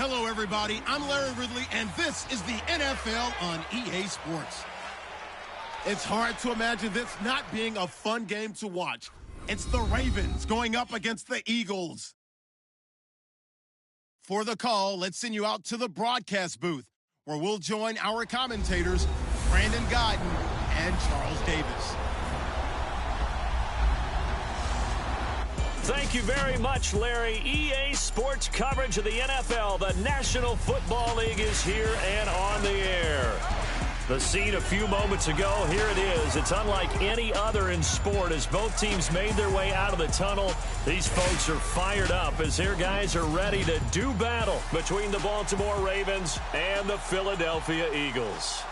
Hello, everybody. I'm Larry Ridley, and this is the NFL on EA Sports. It's hard to imagine this not being a fun game to watch. It's the Ravens going up against the Eagles. For the call, let's send you out to the broadcast booth, where we'll join our commentators, Brandon Godden and Charles Davis. Thank you very much, Larry. EA Sports coverage of the NFL. The National Football League is here and on the air. The scene a few moments ago, here it is. It's unlike any other in sport as both teams made their way out of the tunnel. These folks are fired up as their guys are ready to do battle between the Baltimore Ravens and the Philadelphia Eagles.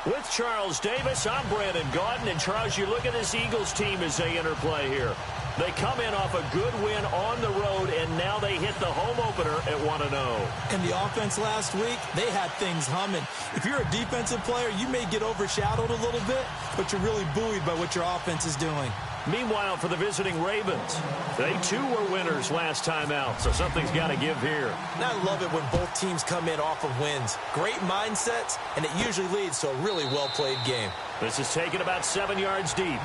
With Charles Davis, I'm Brandon Gaudin. And Charles, you look at this Eagles team as they interplay here. They come in off a good win on the road, and now they hit the home opener at 1-0. And the offense last week, they had things humming. If you're a defensive player, you may get overshadowed a little bit, but you're really buoyed by what your offense is doing. Meanwhile, for the visiting Ravens, they too were winners last time out, so something's got to give here. And I love it when both teams come in off of wins. Great mindsets, and it usually leads to a really well-played game. This is taken about 7 yards deep.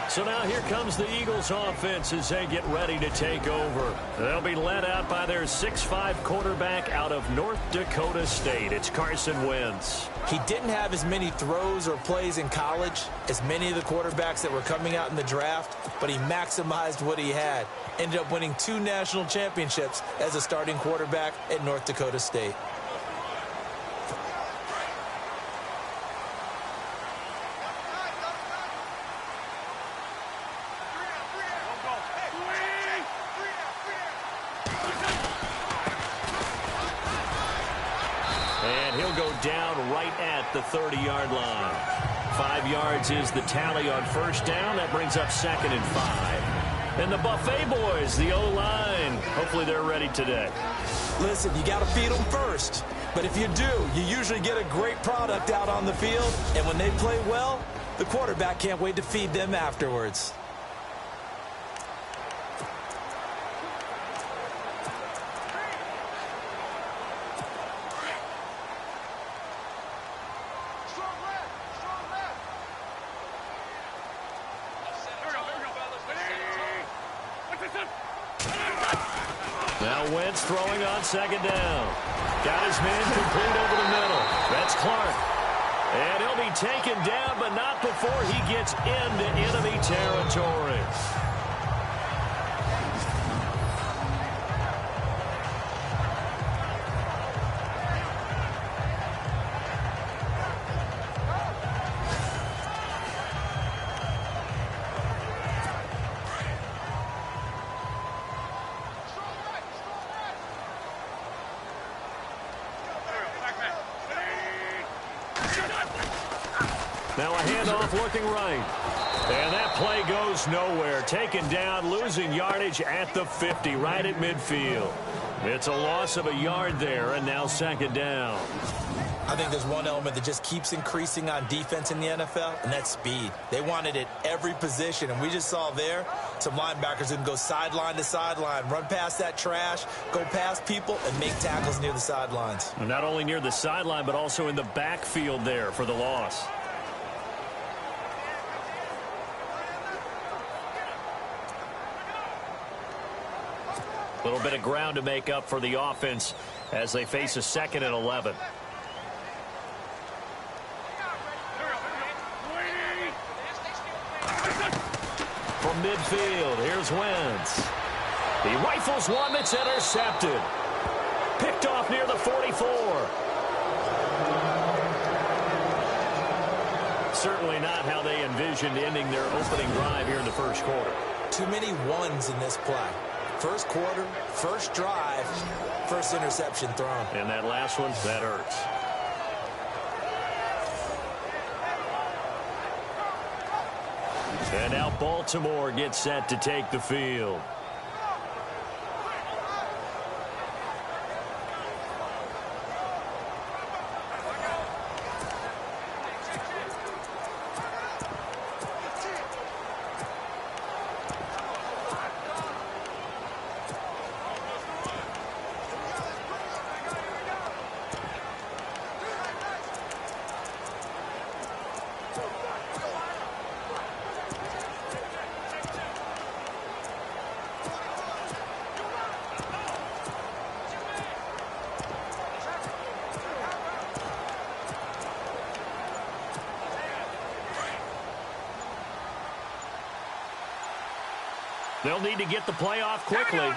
So now here comes the Eagles offense as they get ready to take over. They'll be led out by their 6'5" quarterback out of North Dakota State. It's Carson Wentz. He didn't have as many throws or plays in college as many of the quarterbacks that were coming out in the draft, but he maximized what he had. Ended up winning 2 national championships as a starting quarterback at North Dakota State. Down right at the 30-yard line. 5 yards is the tally on first down. That brings up 2nd and 5. And the Buffet boys, the O-line, hopefully they're ready today. Listen, you got to feed them first. But if you do, you usually get a great product out on the field. And when they play well, the quarterback can't wait to feed them afterwards. Now Wentz throwing on 2nd down. Got his man complete over the middle. That's Clark. And he'll be taken down, but not before he gets into enemy territory. Now a handoff looking right. And that play goes nowhere. Taken down, losing yardage at the 50, right at midfield. It's a loss of a yard there, and now 2nd down. I think there's one element that just keeps increasing on defense in the NFL, and that's speed. They want it at every position, and we just saw there some linebackers who can go sideline to sideline, run past that trash, go past people, and make tackles near the sidelines. Not only near the sideline, but also in the backfield there for the loss. A little bit of ground to make up for the offense as they face a 2nd and 11. From midfield, here's Wentz. He rifles one that's intercepted. Picked off near the 44. Certainly not how they envisioned ending their opening drive here in the first quarter. Too many ones in this play. First quarter, first drive, first interception thrown. And that last one, that hurts. And now Baltimore gets set to take the field. They'll need to get the play off quickly.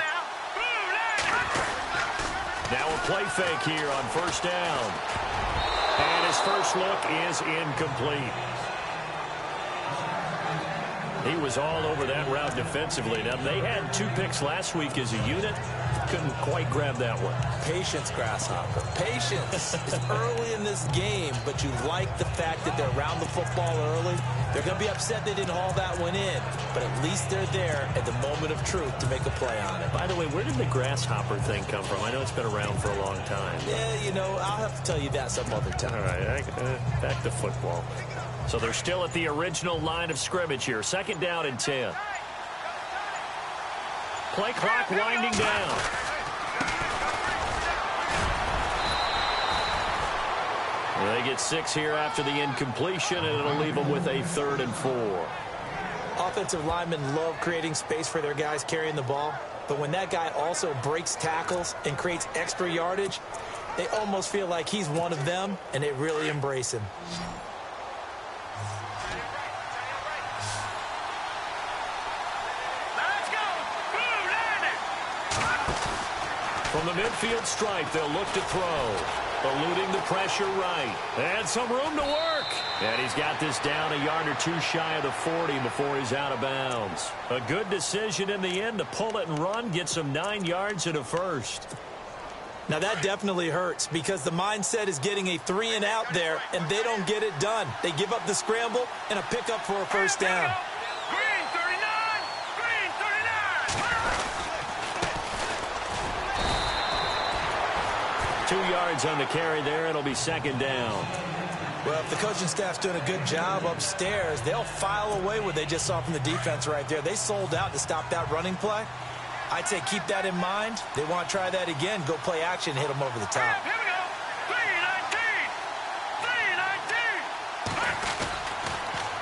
Now a play fake here on first down. And his first look is incomplete. He was all over that route defensively. Now, they had 2 picks last week as a unit. Couldn't quite grab that one. Patience, Grasshopper. Patience. It's early in this game, but you like the fact that they're around the football early. They're going to be upset they didn't haul that one in, but at least they're there at the moment of truth to make a play on it. By the way, where did the grasshopper thing come from? I know it's been around for a long time. Yeah, you know, I'll have to tell you that some other time. All right, back to football. So they're still at the original line of scrimmage here. 2nd down and 10. Play clock winding down. They get 6 here after the incompletion, and it'll leave them with a 3rd and 4. Offensive linemen love creating space for their guys carrying the ball, but when that guy also breaks tackles and creates extra yardage, they almost feel like he's one of them, and they really embrace him. From the midfield stripe, they'll look to throw. Eluding the pressure right. And some room to work. And he's got this down a yard or 2 shy of the 40 before he's out of bounds. A good decision in the end to pull it and run. Get some 9 yards and a first. Now that definitely hurts because the mindset is getting a 3 and out there, and they don't get it done. They give up the scramble and a pickup for a first down. 2 yards on the carry there. It'll be 2nd down. Well, if the coaching staff's doing a good job upstairs, they'll file away what they just saw from the defense right there. They sold out to stop that running play. I'd say keep that in mind. They want to try that again. Go play action, hit them over the top. Here we go.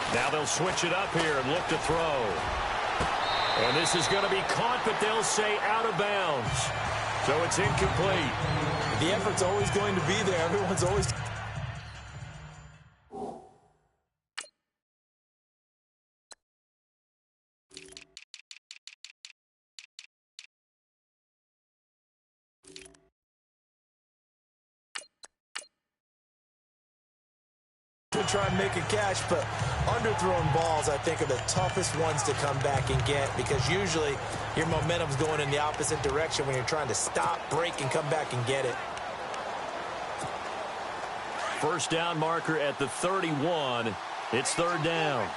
3-19. Now they'll switch it up here and look to throw. And this is going to be caught, but they'll say out of bounds. So it's incomplete. The effort's always going to be there. Everyone's always... to try and make a catch, but underthrown balls, I think, are the toughest ones to come back and get because usually your momentum's going in the opposite direction when you're trying to stop, break, and come back and get it. First down marker at the 31. It's 3rd down.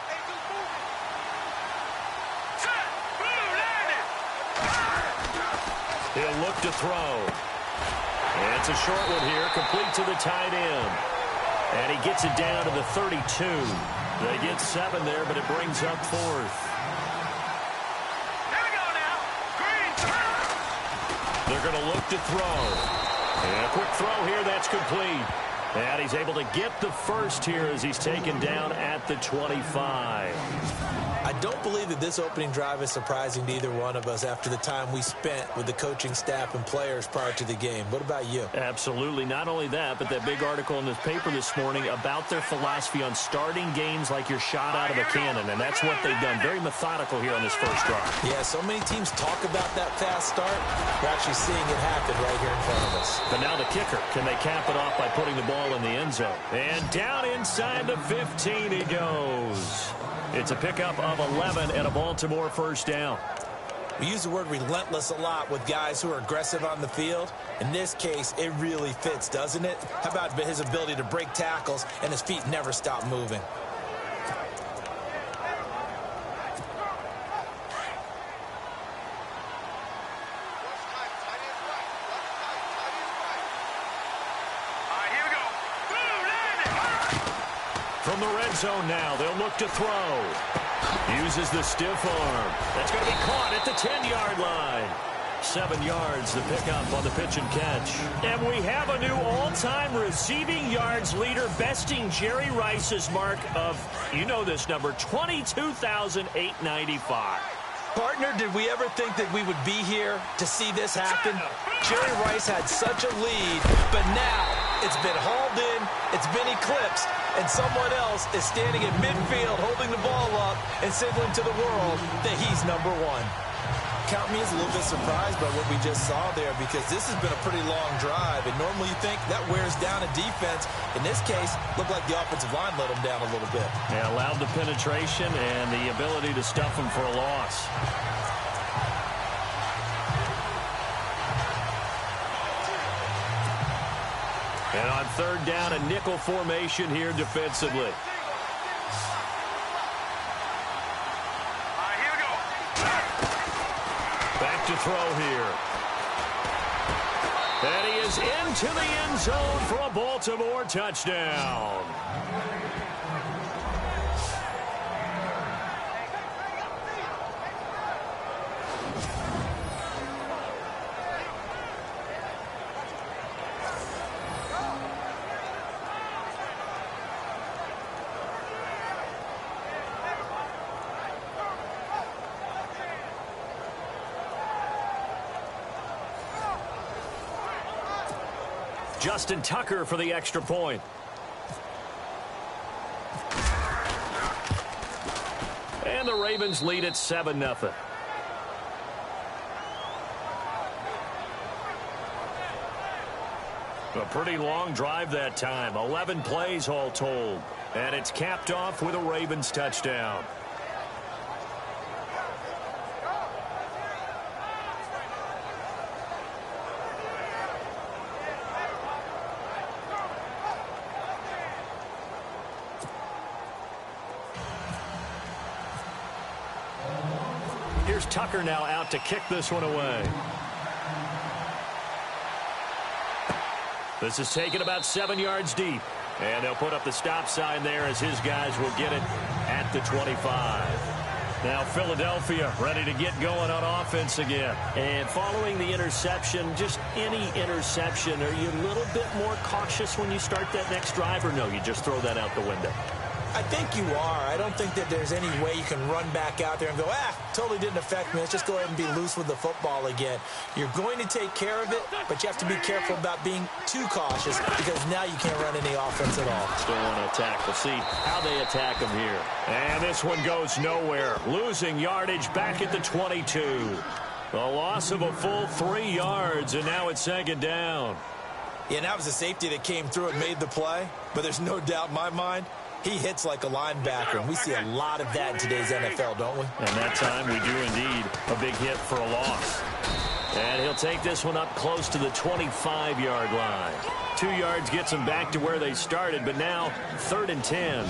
He'll look to throw. And it's a short one here, complete to the tight end. And he gets it down to the 32. They get 7 there, but it brings up 4th. Here we go now. Green. They're going to look to throw. And a quick throw here, that's complete. And he's able to get the first here as he's taken down at the 25. I don't believe that this opening drive is surprising to either one of us after the time we spent with the coaching staff and players prior to the game. What about you? Absolutely. Not only that, but that big article in the paper this morning about their philosophy on starting games like you're shot out of a cannon, and that's what they've done. Very methodical here on this first drive. Yeah, so many teams talk about that fast start. We're actually seeing it happen right here in front of us. But now the kicker. Can they cap it off by putting the ball in the end zone? And down inside the 15 he goes. It's a pickup of 11 and a Baltimore first down. We use the word relentless a lot with guys who are aggressive on the field. In this case, it really fits, doesn't it? How about his ability to break tackles and his feet never stop moving? From the red zone now, they'll look to throw. Uses the stiff arm. That's going to be caught at the 10-yard line. 7 yards, the pickup on the pitch and catch. And we have a new all-time receiving yards leader, besting Jerry Rice's mark of, you know this number, 22,895. Partner, did we ever think that we would be here to see this happen? Jerry Rice had such a lead, but now it's been hauled in, it's been eclipsed, and someone else is standing at midfield holding the ball up and signaling to the world that he's number one. count me as a little bit surprised by what we just saw there, because this has been a pretty long drive, and normally you think that wears down a defense. In this case, looked like the offensive line let them down a little bit. Yeah, allowed the penetration and the ability to stuff them for a loss. And on third down, a nickel formation here defensively. Back to throw here. And he is into the end zone for a Baltimore touchdown. Justin Tucker for the extra point. And the Ravens lead at 7-0. A pretty long drive that time. 11 plays all told. And it's capped off with a Ravens touchdown. Here's Tucker now out to kick this one away. This is taken about 7 yards deep. And they'll put up the stop sign there as his guys will get it at the 25. Now Philadelphia ready to get going on offense again. And following the interception, just any interception, are you a little bit more cautious when you start that next drive, or no, you just throw that out the window? I think you are. I don't think that there's any way you can run back out there and go, totally didn't affect me. Let's just go ahead and be loose with the football again. You're going to take care of it, but you have to be careful about being too cautious, because now you can't run any offense at all. Still want to attack. We'll see how they attack him here. And this one goes nowhere. Losing yardage back at the 22. A loss of a full 3 yards, and now it's second down. Yeah, and that was a safety that came through and made the play, but there's no doubt in my mind, he hits like a linebacker, and we see a lot of that in today's NFL, don't we? And that time we do indeed a big hit for a loss. And he'll take this one up close to the 25-yard line. 2 yards gets them back to where they started, but now 3rd and 10.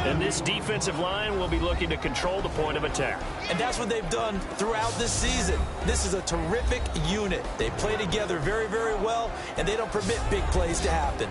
And this defensive line will be looking to control the point of attack. And that's what they've done throughout this season. This is a terrific unit. They play together very, very well, and they don't permit big plays to happen.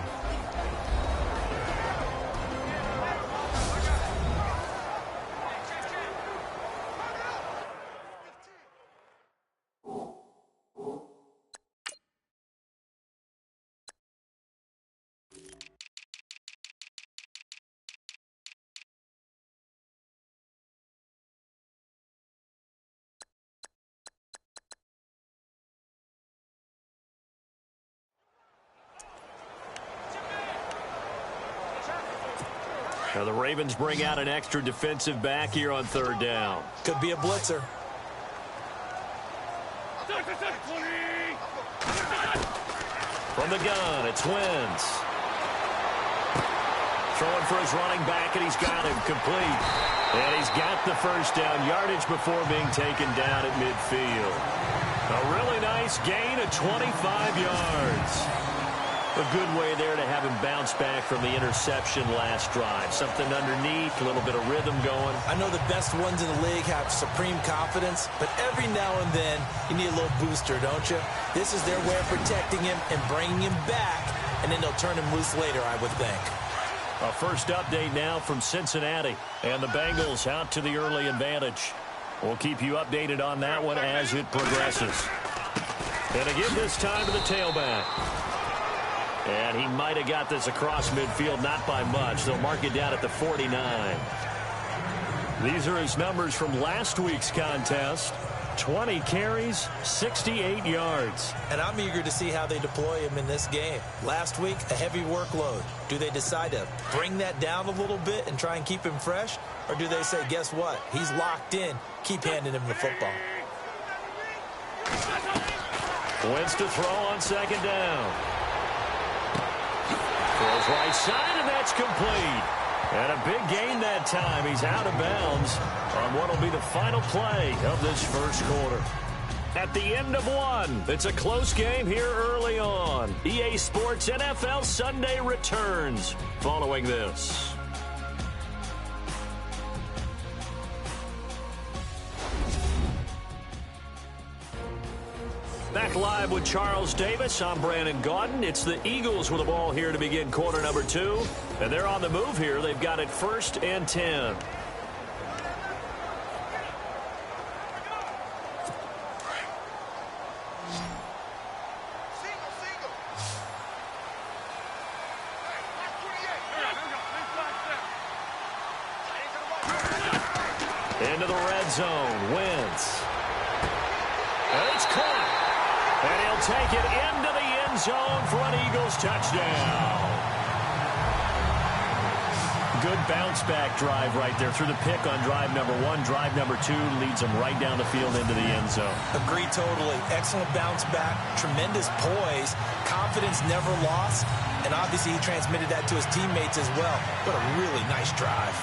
Now the Ravens bring out an extra defensive back here on 3rd down. Could be a blitzer. From the gun, it's Wentz. Throwing for his running back, and he's got him complete. And he's got the first down yardage before being taken down at midfield. A really nice gain of 25 yards. A good way there to have him bounce back from the interception last drive. Something underneath, a little bit of rhythm going. I know the best ones in the league have supreme confidence, but every now and then you need a little booster, don't you? This is their way of protecting him and bringing him back, and then they'll turn him loose later, I would think. A first update now from Cincinnati, and the Bengals out to the early advantage. We'll keep you updated on that one as it progresses. And again this time to the tailback. And he might have got this across midfield, not by much. They'll mark it down at the 49. These are his numbers from last week's contest. 20 carries, 68 yards. And I'm eager to see how they deploy him in this game. Last week, a heavy workload. Do they decide to bring that down a little bit and try and keep him fresh? Or do they say, guess what? He's locked in. Keep handing him the football. Wins to throw on second down. Throws right side, and that's complete. And a big gain that time. He's out of bounds on what will be the final play of this first quarter. At the end of one, it's a close game here early on. EA Sports NFL Sunday returns following this. Back live with Charles Davis. I'm Brandon Gaudin. It's the Eagles with the ball here to begin quarter number 2. And they're on the move here. They've got it 1st and 10. Into the red zone. Wentz. And it's caught. And he'll take it into the end zone for an Eagles touchdown. Good bounce-back drive right there through the pick on drive number 1. Drive number 2 leads them right down the field into the end zone. Agree totally. Excellent bounce-back, tremendous poise, confidence never lost, and obviously he transmitted that to his teammates as well. What a really nice drive.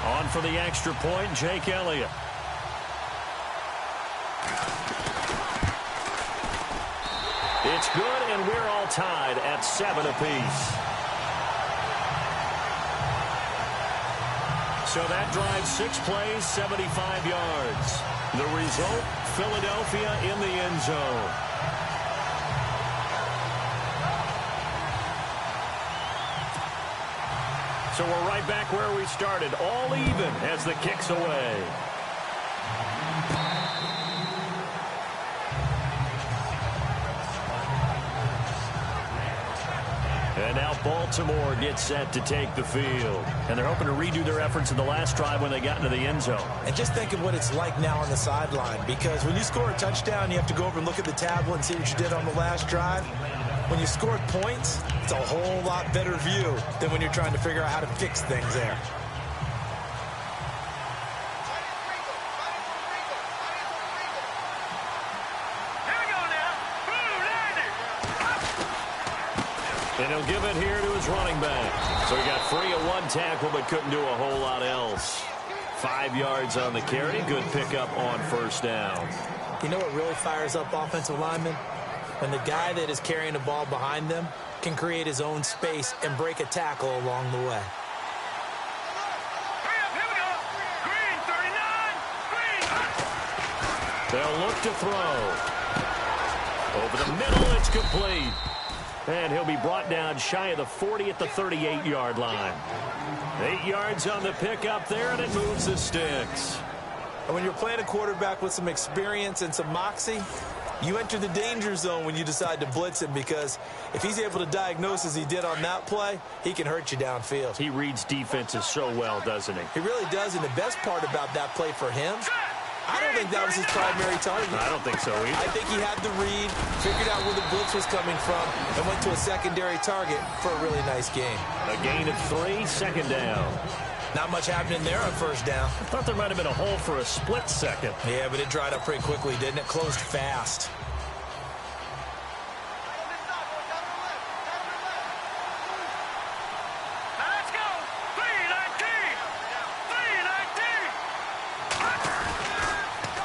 On for the extra point, Jake Elliott. It's good, and we're all tied at 7 apiece. So that drives 6 plays, 75 yards. The result, Philadelphia in the end zone. So we're right back where we started, all even as the kick's away. And now Baltimore gets set to take the field. And they're hoping to redo their efforts in the last drive when they got into the end zone. And just think of what it's like now on the sideline, because when you score a touchdown, you have to go over and look at the tablet and see what you did on the last drive. When you scored points, it's a whole lot better view than when you're trying to figure out how to fix things there. Here we go now. And he'll give it here to his running back. So he got free of 1 tackle but couldn't do a whole lot else. 5 yards on the carry. Good pickup on first down. You know what really fires up offensive linemen? When the guy that is carrying the ball behind them can create his own space and break a tackle along the way. Here we go. Green, 39. Green. They'll look to throw. Over the middle, it's complete. And he'll be brought down shy of the 40 at the 38-yard line. 8 yards on the pickup there, and it moves the sticks. And when you're playing a quarterback with some experience and some moxie, you enter the danger zone when you decide to blitz him, because if he's able to diagnose as he did on that play, he can hurt you downfield. He reads defenses so well, doesn't he? He really does, and the best part about that play for him, I don't think that was his primary target. I don't think so either. I think he had the read, figured out where the blitz was coming from, and went to a secondary target for a really nice gain. A gain of 3, second down. Not much happening there on first down. I thought there might have been a hole for a split second. Yeah, but it dried up pretty quickly, didn't it? Closed fast. Now let's go. 319.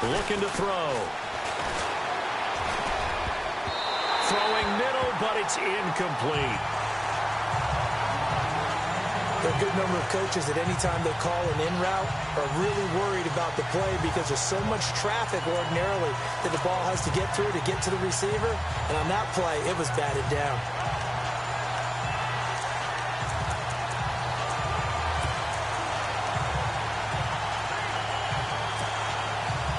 319. Looking to throw. Throwing middle, but it's incomplete. There are a good number of coaches that any time they call an in route are really worried about the play, because there's so much traffic ordinarily that the ball has to get through to get to the receiver. And on that play, it was batted down.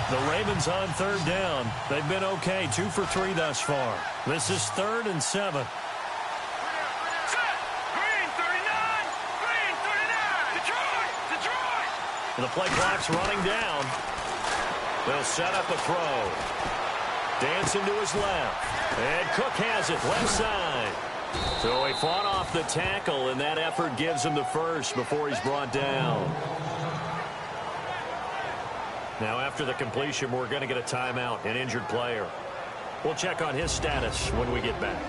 The Ravens on third down. They've been okay, 2 for 3 thus far. This is 3rd and 7. The play clock's running down. They'll set up a throw. Dancing to his left. And Cook has it left side. So he fought off the tackle, and that effort gives him the first before he's brought down. Now, after the completion, we're going to get a timeout, an injured player. We'll check on his status when we get back.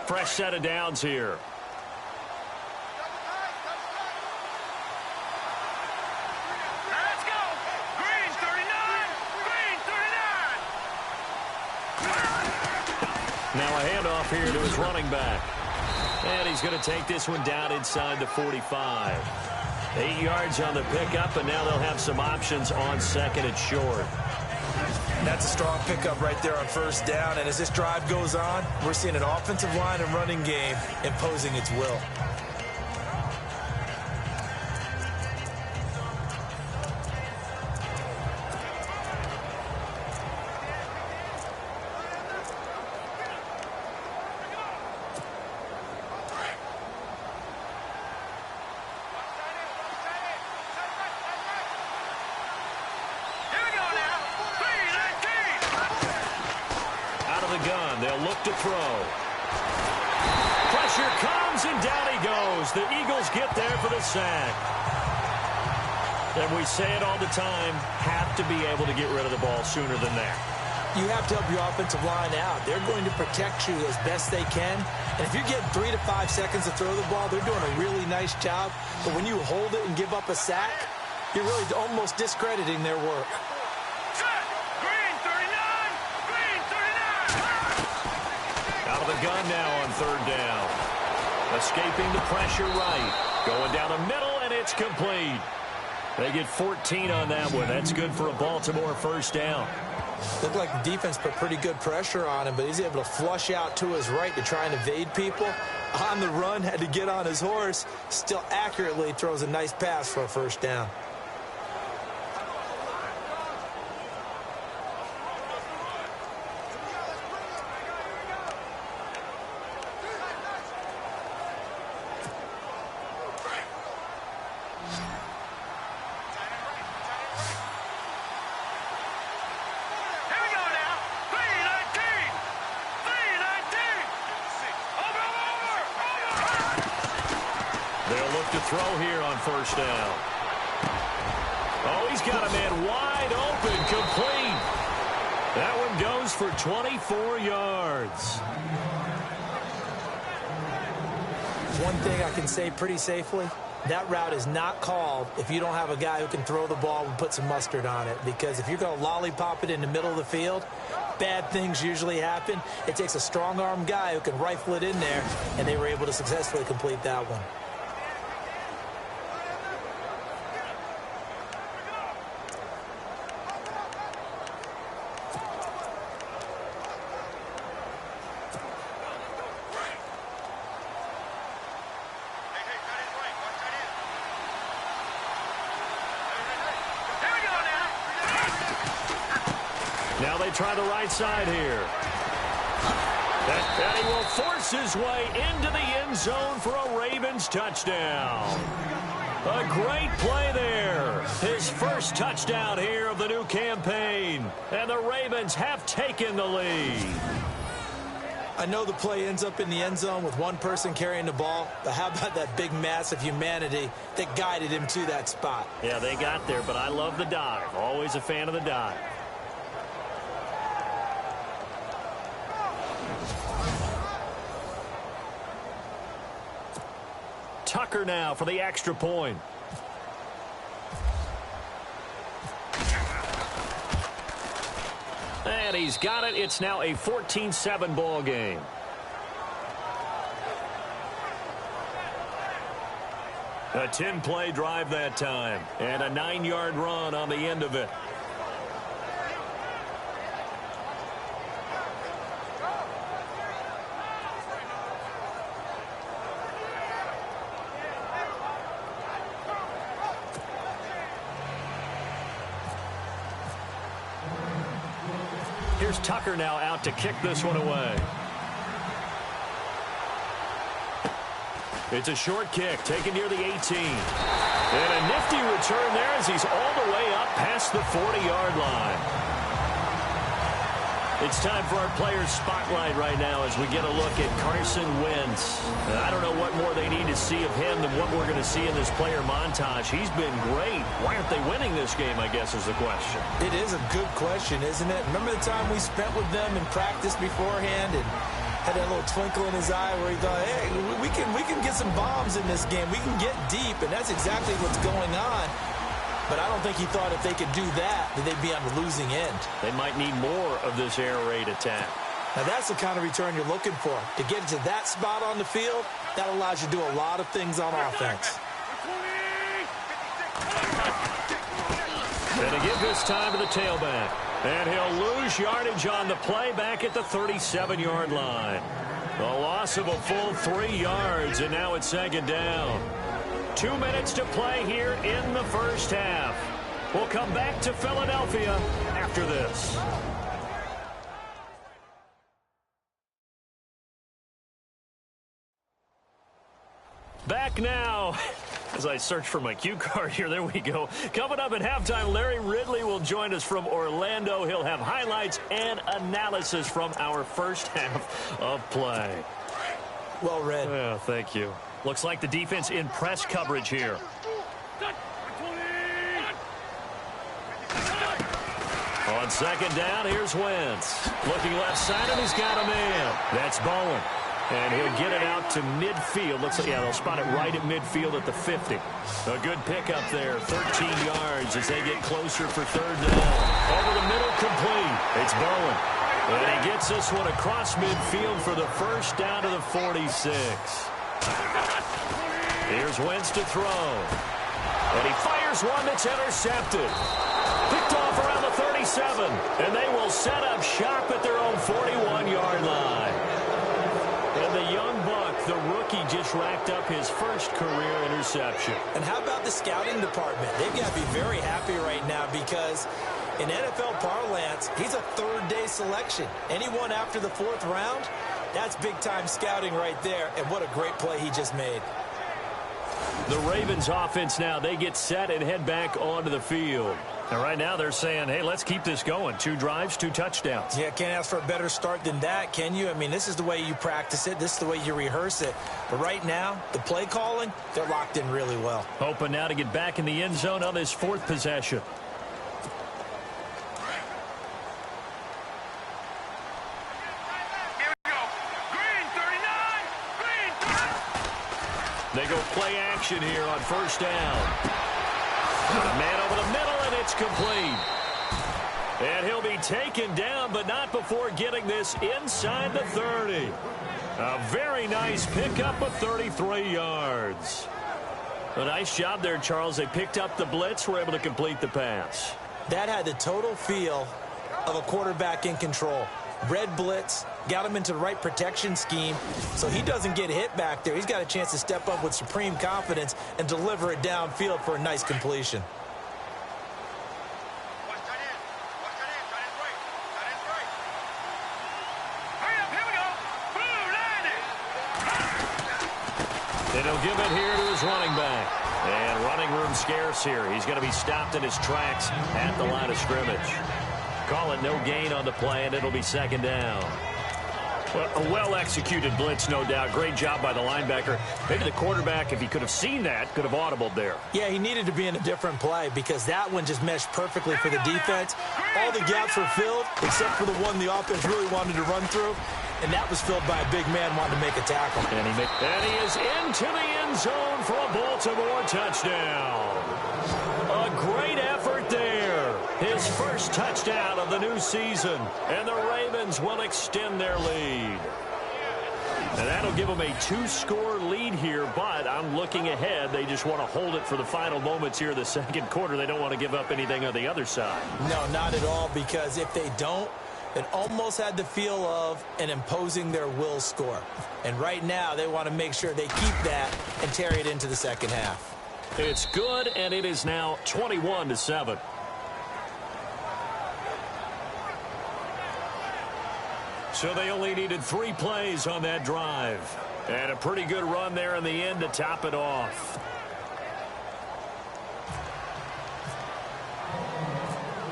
Fresh set of downs here. Let's go. Green 39. Green 39. Now a handoff here to his running back. And he's going to take this one down inside the 45. 8 yards on the pickup, and now they'll have some options on second and short. That's a strong pickup right there on first down. And as this drive goes on, we're seeing an offensive line and running game imposing its will. To throw. Pressure comes, and down he goes. The Eagles get there for the sack. And we say it all the time, have to be able to get rid of the ball sooner than that. You have to help your offensive line out. They're going to protect you as best they can. And if you're getting 3 to 5 seconds to throw the ball, they're doing a really nice job. But when you hold it and give up a sack, you're really almost discrediting their work. The gun now on third down. Escaping the pressure right. Going down the middle, and it's complete. They get 14 on that one. That's good for a Baltimore first down. Looked like the defense put pretty good pressure on him, but he's able to flush out to his right to try and evade people. On the run, had to get on his horse. Still accurately throws a nice pass for a first down. Throw here on first down. Oh, he's got a man wide open, complete. That one goes for 24 yards. One thing I can say pretty safely, that route is not called if you don't have a guy who can throw the ball and put some mustard on it. Because if you're going to lollipop it in the middle of the field, bad things usually happen. It takes a strong-arm guy who can rifle it in there, and they were able to successfully complete that one. Now they try the right side here. And he will force his way into the end zone for a Ravens touchdown. A great play there. His first touchdown here of the new campaign. And the Ravens have taken the lead. I know the play ends up in the end zone with one person carrying the ball, but how about that big mass of humanity that guided him to that spot? Yeah, they got there, but I love the dive. Always a fan of the dive. Tucker now for the extra point. And he's got it. It's now a 14-7 ball game. A 10-play drive that time. And a 9-yard run on the end of it. here's Tucker now out to kick this one away. It's a short kick, taken near the 18. And a nifty return there as he's all the way up past the 40-yard line. It's time for our players' spotlight right now as we get a look at Carson Wentz. I don't know what more they need to see of him than what we're going to see in this player montage. He's been great. Why aren't they winning this game, I guess, is the question. It is a good question, isn't it? Remember the time we spent with them in practice beforehand and had that little twinkle in his eye where he thought, hey, we can get some bombs in this game. We can get deep, and that's exactly what's going on. But I don't think he thought if they could do that they'd be on the losing end. They might need more of this air raid attack. Now, that's the kind of return you're looking for. To get to that spot on the field, that allows you to do a lot of things on offense. And to give this time to the tailback. And he'll lose yardage on the play back at the 37-yard line. A loss of a full 3 yards, and now it's second down. 2 minutes to play here in the first half. We'll come back to Philadelphia after this. Back now. As I search for my cue card here, there we go. Coming up at halftime, Larry Ridley will join us from Orlando. He'll have highlights and analysis from our first half of play. Well read. Yeah, thank you. Looks like the defense in press coverage here. On second down, here's Wentz. Looking left side, and he's got a man. That's Bowen. And he'll get it out to midfield. Looks like, yeah, they'll spot it right at midfield at the 50. A good pickup there, 13 yards as they get closer for third down. Over the middle, complete. It's Bowen. And he gets this one across midfield for the first down to the 46. Here's Wentz to throw. And he fires one that's intercepted. Picked off around the 37. And they will set up shop at their own 41-yard line. And the young buck, the rookie, just racked up his first career interception. And how about the scouting department? They've got to be very happy right now because in NFL parlance, he's a third-day selection. Anyone after the 4th round, that's big-time scouting right there. And what a great play he just made. The Ravens offense now, they get set and head back onto the field. And right now they're saying, hey, let's keep this going. 2 drives, 2 touchdowns. Yeah, can't ask for a better start than that, can you? I mean, this is the way you practice it. This is the way you rehearse it. But right now, the play calling, they're locked in really well. Hoping now to get back in the end zone on this 4th possession. Here we go. Green, 39. Green, 30. They go play action here on first down. A man over the middle, and it's complete. And he'll be taken down, but not before getting this inside the 30. A very nice pickup of 33 yards. A nice job there, Charles. They picked up the blitz, were able to complete the pass. That had the total feel of a quarterback in control. Red blitz, got him into the right protection scheme, so he doesn't get hit back there. He's got a chance to step up with supreme confidence and deliver it downfield for a nice completion. And he'll give it here to his running back. And running room scarce here. He's going to be stopped in his tracks at the line of scrimmage. Call it no gain on the play, and it'll be second down. Well, a well-executed blitz, no doubt. Great job by the linebacker. Maybe the quarterback, if he could have seen that, could have audibled there. Yeah, he needed to be in a different play because that one just meshed perfectly for the defense. All the gaps were filled except for the one the offense really wanted to run through, and that was filled by a big man wanting to make a tackle. And he is into the end zone for a Baltimore touchdown. A great effort there. His first touchdown of the new season. And the Ravens will extend their lead. And that'll give them a 2-score lead here, but I'm looking ahead. They just want to hold it for the final moments here of the second quarter. They don't want to give up anything on the other side. No, not at all, because if they don't, it almost had the feel of an imposing their will score. And right now, they want to make sure they keep that and carry it into the second half. It's good, and it is now 21-7. So they only needed 3 plays on that drive. And a pretty good run there in the end to top it off.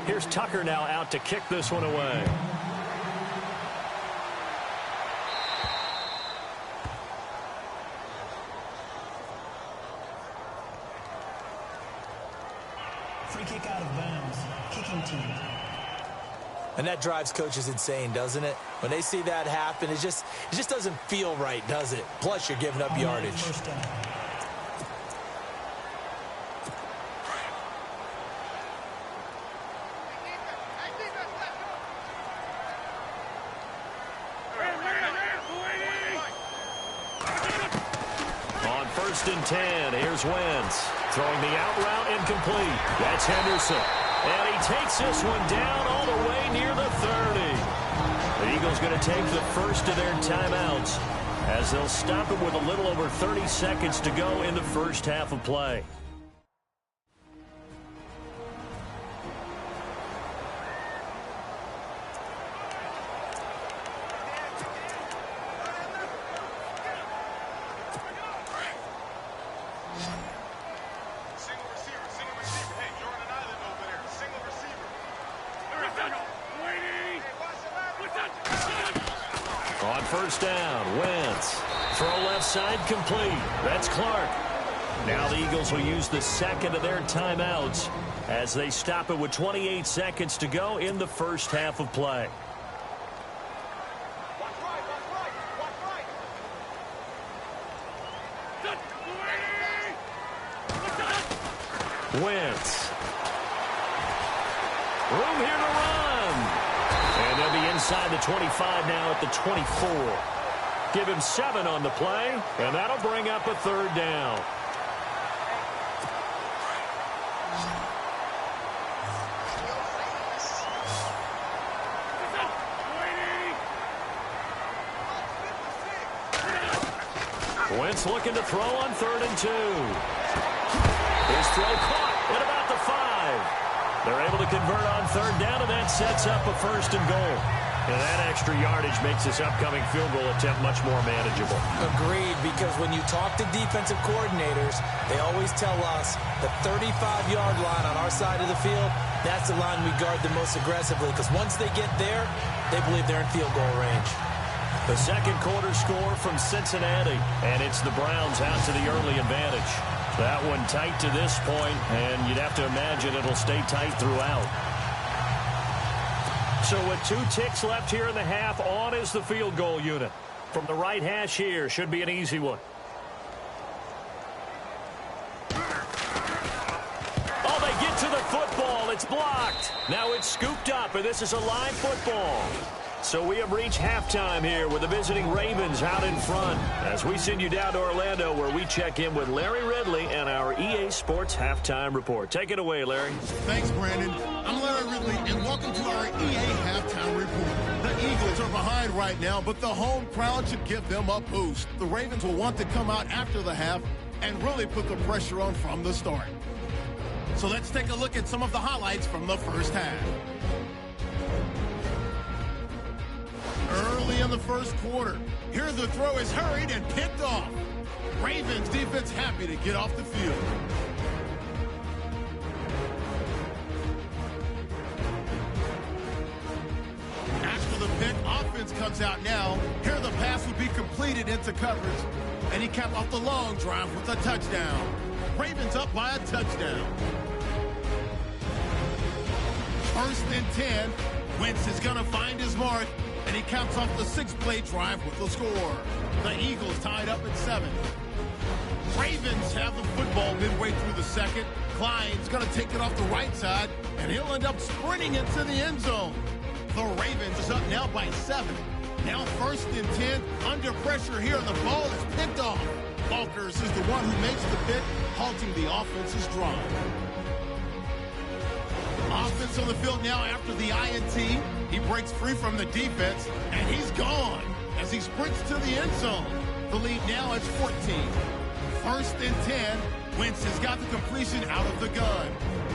Here's Tucker now out to kick this one away. Free kick out of bounds. Kicking team. And that drives coaches insane, doesn't it? When they see that happen, it just doesn't feel right, does it? Plus, you're giving up yardage. First down. On 1st and 10, here's Wentz. Throwing the out route incomplete. That's Henderson. And he takes this one down all the way near the 30. The Eagles going to take the first of their timeouts as they'll stop it with a little over 30 seconds to go in the first half of play. On 1st down, Wentz. Throw left side complete. That's Clark. Now the Eagles will use the second of their timeouts as they stop it with 28 seconds to go in the first half of play. Wentz. Room here to run. And they'll be inside the 25 now at the 24. Give him 7 on the play, and that'll bring up a 3rd down. Wentz looking to throw on 3rd and 2. His throw caught at about the 5. They're able to convert on 3rd down, and that sets up a 1st and goal. And that extra yardage makes this upcoming field goal attempt much more manageable. Agreed, because when you talk to defensive coordinators, they always tell us the 35-yard line on our side of the field, that's the line we guard the most aggressively, because once they get there, they believe they're in field goal range. The second quarter score from Cincinnati, and it's the Browns out to the early advantage. That one tight to this point, and you'd have to imagine it'll stay tight throughout. So with 2 ticks left here in the half, on is the field goal unit. From the right hash here, should be an easy one. Oh, they get to the football. It's blocked. Now it's scooped up, and this is a live football. So we have reached halftime here with the visiting Ravens out in front as we send you down to Orlando where we check in with Larry Ridley and our EA Sports Halftime Report. Take it away, Larry. Thanks, Brandon. I'm Larry Ridley, and welcome to our EA Halftime Report. The Eagles are behind right now, but the home crowd should give them a boost. The Ravens will want to come out after the half and really put the pressure on from the start. So let's take a look at some of the highlights from the first half. Early in the first quarter, here the throw is hurried and picked off. Ravens defense happy to get off the field. After the pick, offense comes out now. Here the pass would be completed into coverage, and he capped off the long drive with a touchdown. Ravens up by a touchdown. 1st and 10. Wentz is going to find his mark, and he caps off the 6-play drive with the score. The Eagles tied up at 7. Ravens have the football midway through the second. Klein's going to take it off the right side, and he'll end up sprinting into the end zone. The Ravens is up now by 7. Now 1st and 10. Under pressure here, and the ball is picked off. Falkers is the one who makes the pick, halting the offense's drive. Offense on the field now after the INT. He breaks free from the defense, and he's gone as he sprints to the end zone. The lead now is 14. 1st and 10. Wentz has got the completion out of the gun.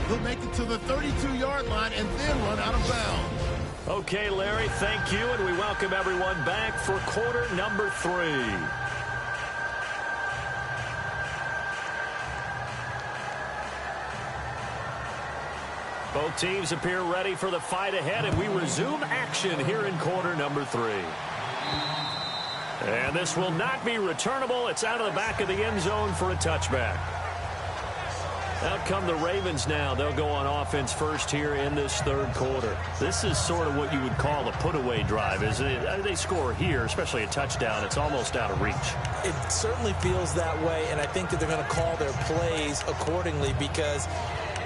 He'll make it to the 32-yard line and then run out of bounds. Okay, Larry, thank you, and we welcome everyone back for quarter number 3. Both teams appear ready for the fight ahead, and we resume action here in quarter number 3. And this will not be returnable. It's out of the back of the end zone for a touchback. Out come the Ravens now. They'll go on offense first here in this third quarter. This is sort of what you would call a put-away drive. They score here, especially a touchdown. It's almost out of reach. It certainly feels that way, and I think that they're going to call their plays accordingly, because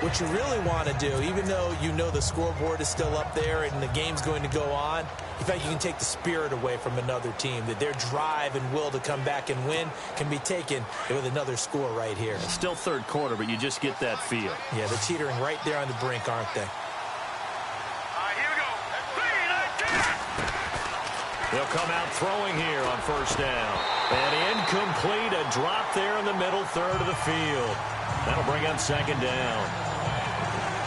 what you really want to do, even though you know the scoreboard is still up there and the game's going to go on, in fact, you can take the spirit away from another team, that their drive and will to come back and win can be taken with another score right here. It's still third quarter, but you just get that feel. Yeah, they're teetering right there on the brink, aren't they? Here we go. 3-19. They'll come out throwing here on first down. And incomplete, a drop there in the middle third of the field. That'll bring up second down.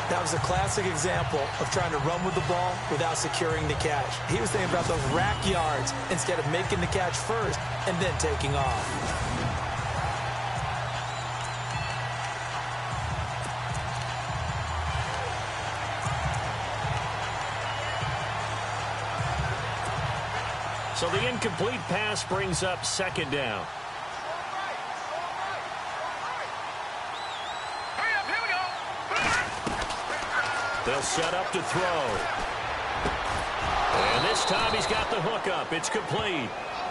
That was a classic example of trying to run with the ball without securing the catch. He was thinking about those rack yards instead of making the catch first and then taking off. So the incomplete pass brings up second down. They'll set up to throw. And this time he's got the hook up. It's complete.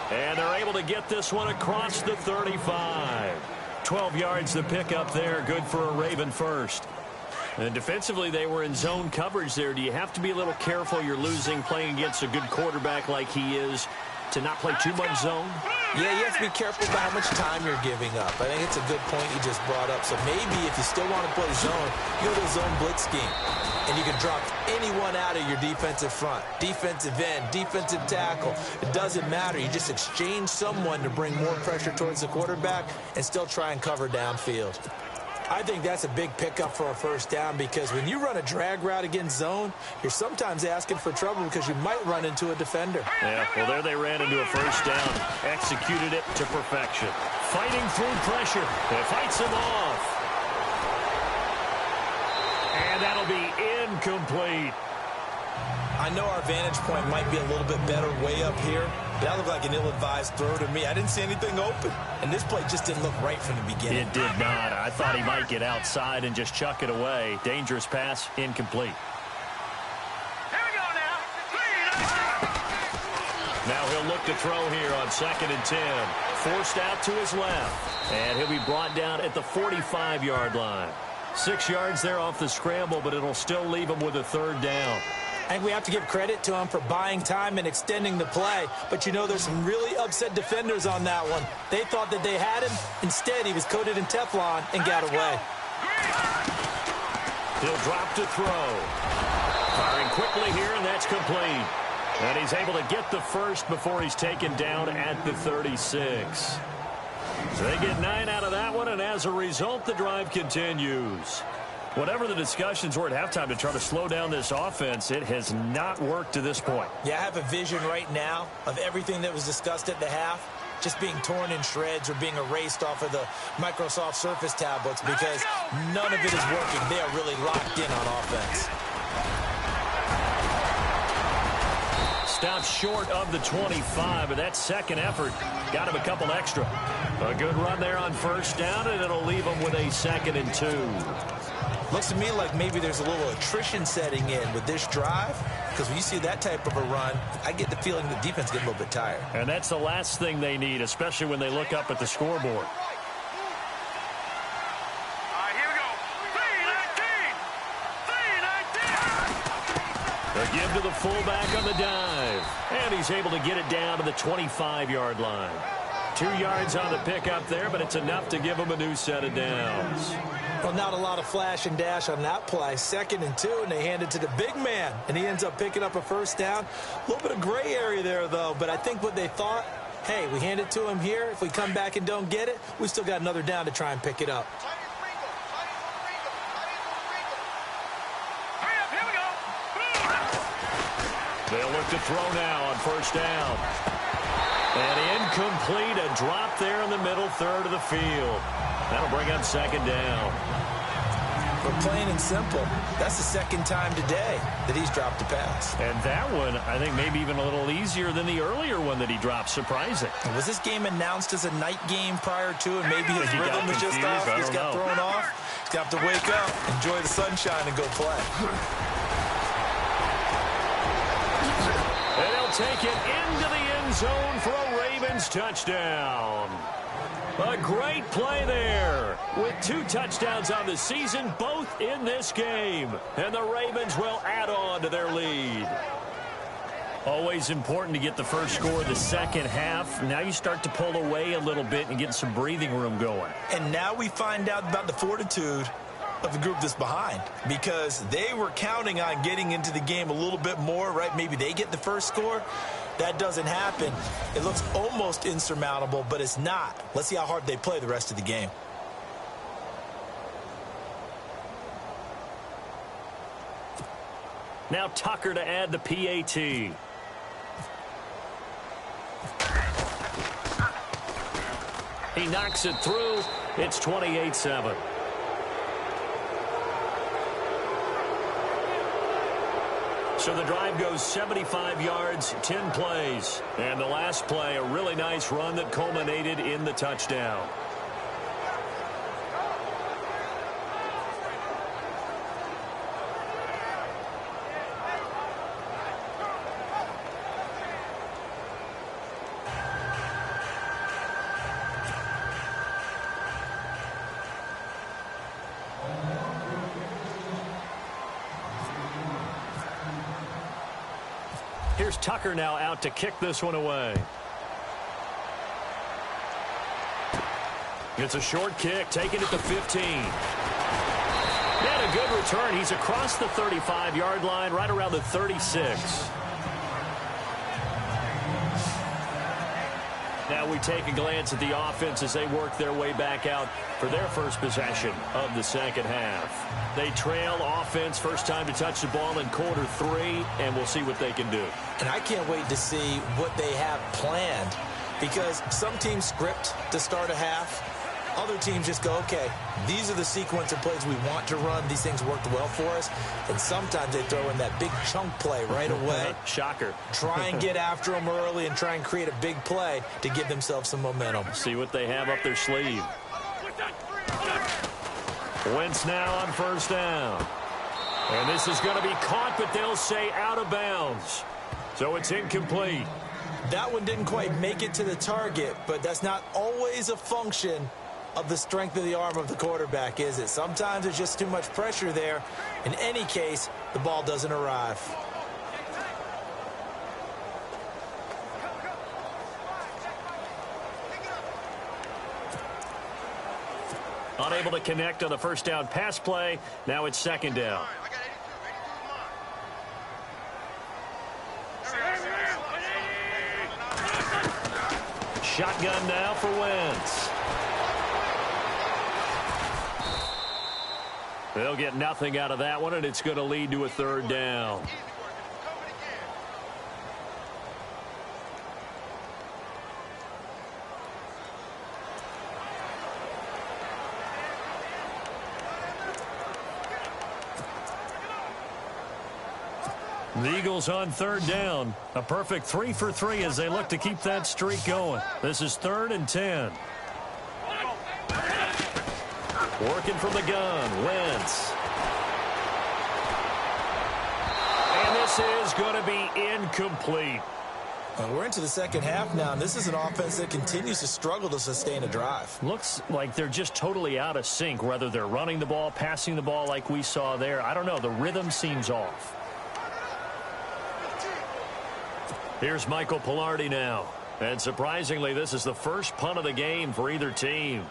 And they're able to get this one across the 35. 12 yards to pick up there. Good for a Raven first. And defensively, they were in zone coverage there. Do you have to be a little careful? You're losing playing against a good quarterback like he is to not play too much zone? Yeah, you have to be careful about how much time you're giving up. I think it's a good point you just brought up. So maybe if you still want to play zone, you go to a zone blitz scheme. And you can drop anyone out of your defensive front. Defensive end, defensive tackle. It doesn't matter. You just exchange someone to bring more pressure towards the quarterback and still try and cover downfield. I think that's a big pickup for a first down, because when you run a drag route against zone, you're sometimes asking for trouble because you might run into a defender. Yeah, well, there they ran into a first down. Executed it to perfection. Fighting through pressure. It fights him off. And that'll be incomplete. I know our vantage point might be a little bit better way up here, but that looked like an ill-advised throw to me. I didn't see anything open, and this play just didn't look right from the beginning. It did not. I thought he might get outside and just chuck it away. Dangerous pass, incomplete. Here we go now. 3-19. Now he'll look to throw here on 2nd and 10. Forced out to his left, and he'll be brought down at the 45-yard line. 6 yards there off the scramble, but it'll still leave him with a third down. I think we have to give credit to him for buying time and extending the play. But, you know, there's some really upset defenders on that one. They thought that they had him. Instead, he was coated in Teflon and got away. He'll drop to throw. Firing quickly here, and that's complete. And he's able to get the first before he's taken down at the 36. So they get 9 out of that one, and as a result, the drive continues. Whatever the discussions were at halftime to try to slow down this offense, it has not worked to this point. Yeah, I have a vision right now of everything that was discussed at the half just being torn in shreds or being erased off of the Microsoft Surface tablets, because none of it is working. They are really locked in on offense. Stopped short of the 25, but that second effort got him a couple extra. A good run there on first down, and it'll leave him with a 2nd and 2. Looks to me like maybe there's a little attrition setting in with this drive, because when you see that type of a run, I get the feeling the defense gets a little bit tired. And that's the last thing they need, especially when they look up at the scoreboard. Here we go. 3-19. 3-19. They give to the fullback on the dive. And he's able to get it down to the 25-yard line. 2 yards on the pickup there, but it's enough to give him a new set of downs. Well, not a lot of flash and dash on that play. 2nd and 2, and they hand it to the big man, and he ends up picking up a first down. A little bit of gray area there, though, but I think what they thought, hey, we hand it to him here. If we come back and don't get it, we still got another down to try and pick it up. Hurry up, here we go. They'll look to throw now on first down. And incomplete, a drop there in the middle third of the field. That'll bring up second down. But plain and simple, that's the second time today that he's dropped a pass. And that one, I think, maybe even a little easier than the earlier one that he dropped. Surprising. Was this game announced as a night game prior to, and maybe his rhythm was just off? He just got thrown off. He's got to wake up, enjoy the sunshine, and go play. And he'll take it into the end zone for a Ravens touchdown. A great play there with 2 touchdowns on the season, both in this game. And the Ravens will add on to their lead. Always important to get the first score of the second half. Now you start to pull away a little bit and get some breathing room going. And now we find out about the fortitude of the group that's behind, because they were counting on getting into the game a little bit more, right? Maybe they get the first score. That doesn't happen. It looks almost insurmountable, but it's not. Let's see how hard they play the rest of the game. Now Tucker to add the PAT. He knocks it through. It's 28-7. So the drive goes 75 yards, 10 plays. And the last play, a really nice run that culminated in the touchdown. Here's Tucker now out to kick this one away. It's a short kick, taken at the 15. And a good return. He's across the 35-yard line, right around the 36. Now we take a glance at the offense as they work their way back out for their first possession of the second half. They trail offense, first time to touch the ball in quarter 3, and we'll see what they can do. And I can't wait to see what they have planned, because some teams script to start a half. Other teams just go, okay, these are the sequence of plays we want to run. These things worked well for us. And sometimes they throw in that big chunk play right away. Shocker. Try and get after them early and try and create a big play to give themselves some momentum. See what they have up their sleeve. Wentz now on first down. And this is going to be caught, but they'll say out of bounds. So it's incomplete. That one didn't quite make it to the target, but that's not always a function of the strength of the arm of the quarterback, is it? Sometimes there's just too much pressure there. In any case, the ball doesn't arrive. Unable to connect on the first down pass play. Now it's second down. Shotgun now for Wentz. They'll get nothing out of that one, and it's going to lead to a third down. The Eagles on third down. A perfect 3 for 3 as they look to keep that streak going. This is 3rd and 10. Working from the gun, Wentz. And this is going to be incomplete. We're into the second half now, and this is an offense that continues to struggle to sustain a drive. Looks like they're just totally out of sync, whether they're running the ball, passing the ball like we saw there. I don't know. The rhythm seems off. Here's Michael Pilardi now. And surprisingly, this is the first punt of the game for either team.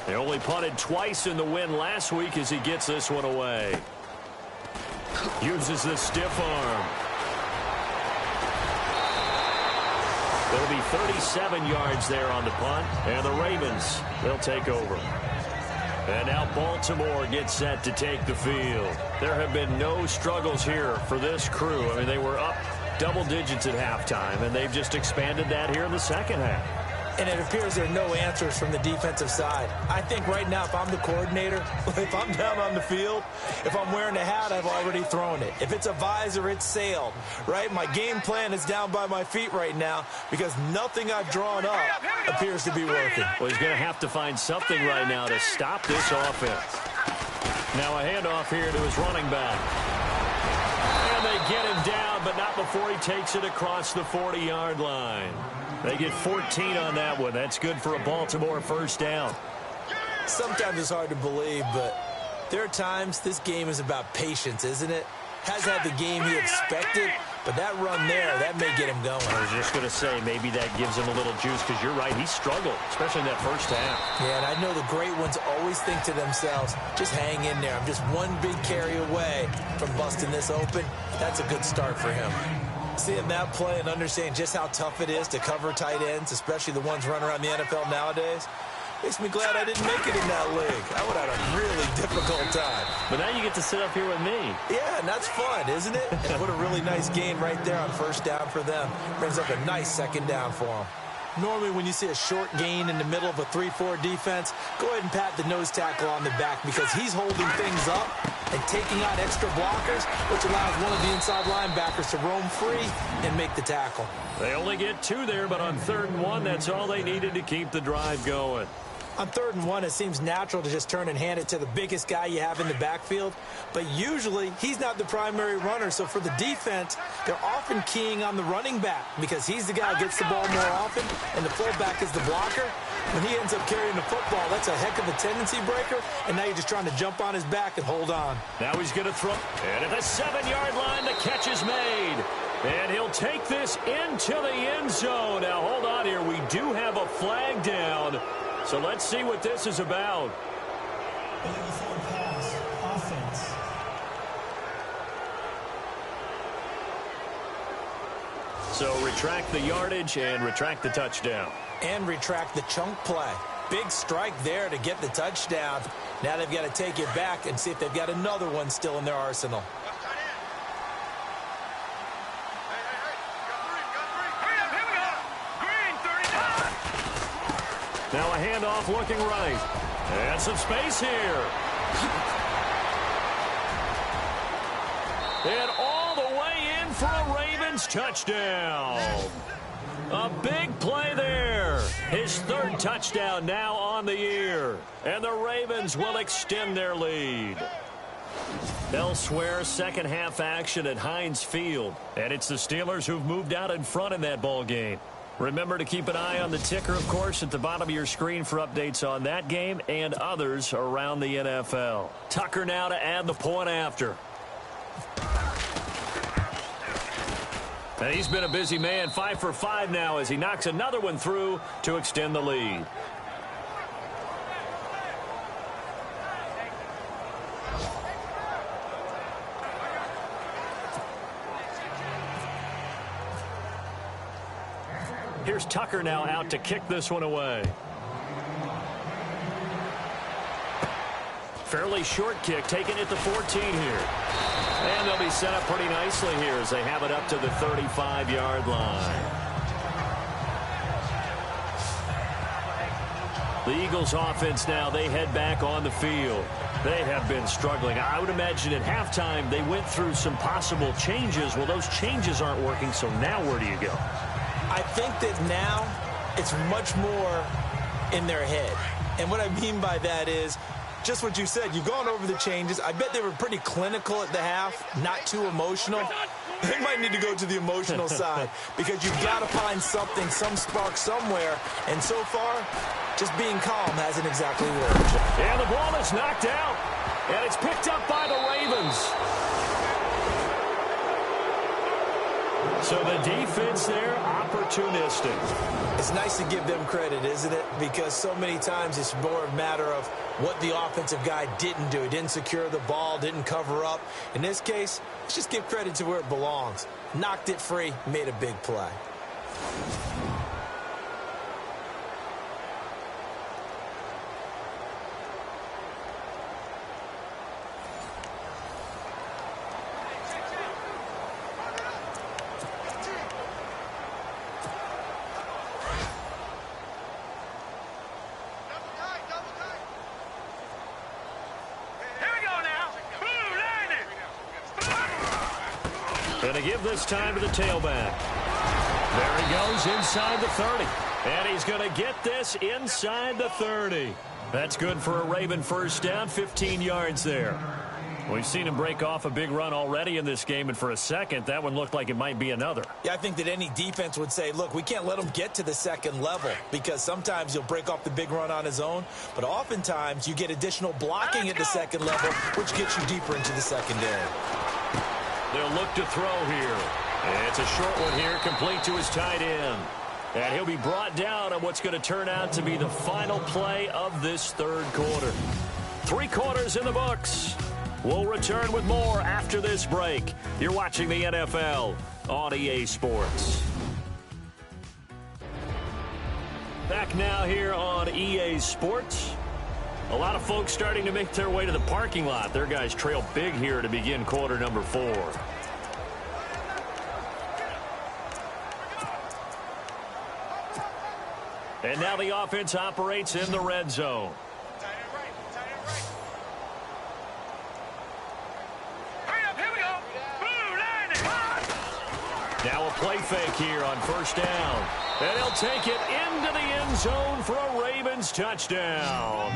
They only punted twice in the win last week as he gets this one away. Uses the stiff arm. There'll be 37 yards there on the punt, and the Ravens, they'll take over. And now Baltimore gets set to take the field. There have been no struggles here for this crew. I mean, they were up double digits at halftime, and they've just expanded that here in the second half. And it appears there are no answers from the defensive side. I think right now, if I'm the coordinator, if I'm down on the field, if I'm wearing a hat, I've already thrown it. If it's a visor, it's sailed, right? My game plan is down by my feet right now because nothing I've drawn up appears to be working. Well, he's going to have to find something right now to stop this offense. Now a handoff here to his running back. And they get him down, but not before he takes it across the 40-yard line. They get 14 on that one. That's good for a Baltimore first down. Sometimes it's hard to believe, but there are times this game is about patience, isn't it? Has had the game he expected, but that run there, that may get him going. I was just going to say, maybe that gives him a little juice, because you're right, he struggled, especially in that first half. Yeah, and I know the great ones always think to themselves, just hang in there. I'm just one big carry away from busting this open. That's a good start for him. Seeing that play and understanding just how tough it is to cover tight ends, especially the ones running around the NFL nowadays, makes me glad I didn't make it in that league. I would have had a really difficult time. But now you get to sit up here with me. Yeah, and that's fun, isn't it? And what a really nice gain right there on first down for them. Brings up a nice second down for them. Normally, when you see a short gain in the middle of a 3-4 defense, go ahead and pat the nose tackle on the back because he's holding things up and taking out extra blockers, which allows one of the inside linebackers to roam free and make the tackle. They only get 2 there, but on 3rd and 1, that's all they needed to keep the drive going. On 3rd and 1, it seems natural to just turn and hand it to the biggest guy you have in the backfield. But usually, he's not the primary runner. So for the defense, they're often keying on the running back because he's the guy who gets the ball more often, and the fullback is the blocker. When he ends up carrying the football, that's a heck of a tendency breaker, and now you're just trying to jump on his back and hold on. Now he's going to throw. And at the 7-yard line, the catch is made. And he'll take this into the end zone. Now, hold on here. We do have a flag down. So let's see what this is about. Illegal forward pass. Offense. So retract the yardage and retract the touchdown. And retract the chunk play. Big strike there to get the touchdown. Now they've got to take it back and see if they've got another one still in their arsenal. Now a handoff looking right. And some space here. And all the way in for a Ravens touchdown. A big play there. His 3rd touchdown now on the year. And the Ravens will extend their lead. Elsewhere, second half action at Heinz Field. And it's the Steelers who've moved out in front in that ball game. Remember to keep an eye on the ticker, of course, at the bottom of your screen for updates on that game and others around the NFL. Tucker now to add the point after. And he's been a busy man, 5 for 5 now as he knocks another one through to extend the lead. Here's Tucker now out to kick this one away. Fairly short kick, taken at the 14 here. And they'll be set up pretty nicely here as they have it up to the 35-yard line. The Eagles offense now, they head back on the field. They have been struggling. I would imagine at halftime they went through some possible changes. Well, those changes aren't working, so now where do you go? I think that now it's much more in their head. And what I mean by that is just what you said. You've gone over the changes. I bet they were pretty clinical at the half, not too emotional. They might need to go to the emotional side because you've got to find something, some spark somewhere. And so far, just being calm hasn't exactly worked. And the ball is knocked out. And it's picked up by the Ravens. So the defense there, opportunistic. It's nice to give them credit, isn't it? Because so many times it's more a matter of what the offensive guy didn't do. He didn't secure the ball, didn't cover up. In this case, let's just give credit to where it belongs. Knocked it free, made a big play. Going to give this time to the tailback. There he goes inside the 30. And he's going to get this inside the 30. That's good for a Raven first down, 15 yards there. We've seen him break off a big run already in this game, and for a second, that one looked like it might be another. Yeah, I think that any defense would say, look, we can't let him get to the second level because sometimes he'll break off the big run on his own, but oftentimes you get additional blocking at the second level, which gets you deeper into the secondary. They'll look to throw here. And it's a short one here, complete to his tight end. And he'll be brought down on what's going to turn out to be the final play of this third quarter. 3 quarters in the books. We'll return with more after this break. You're watching the NFL on EA Sports. Back now here on EA Sports. A lot of folks starting to make their way to the parking lot. Their guys trail big here to begin quarter number 4. And now the offense operates in the red zone. Now a play fake here on first down. And he'll take it into the end zone for a Ravens touchdown.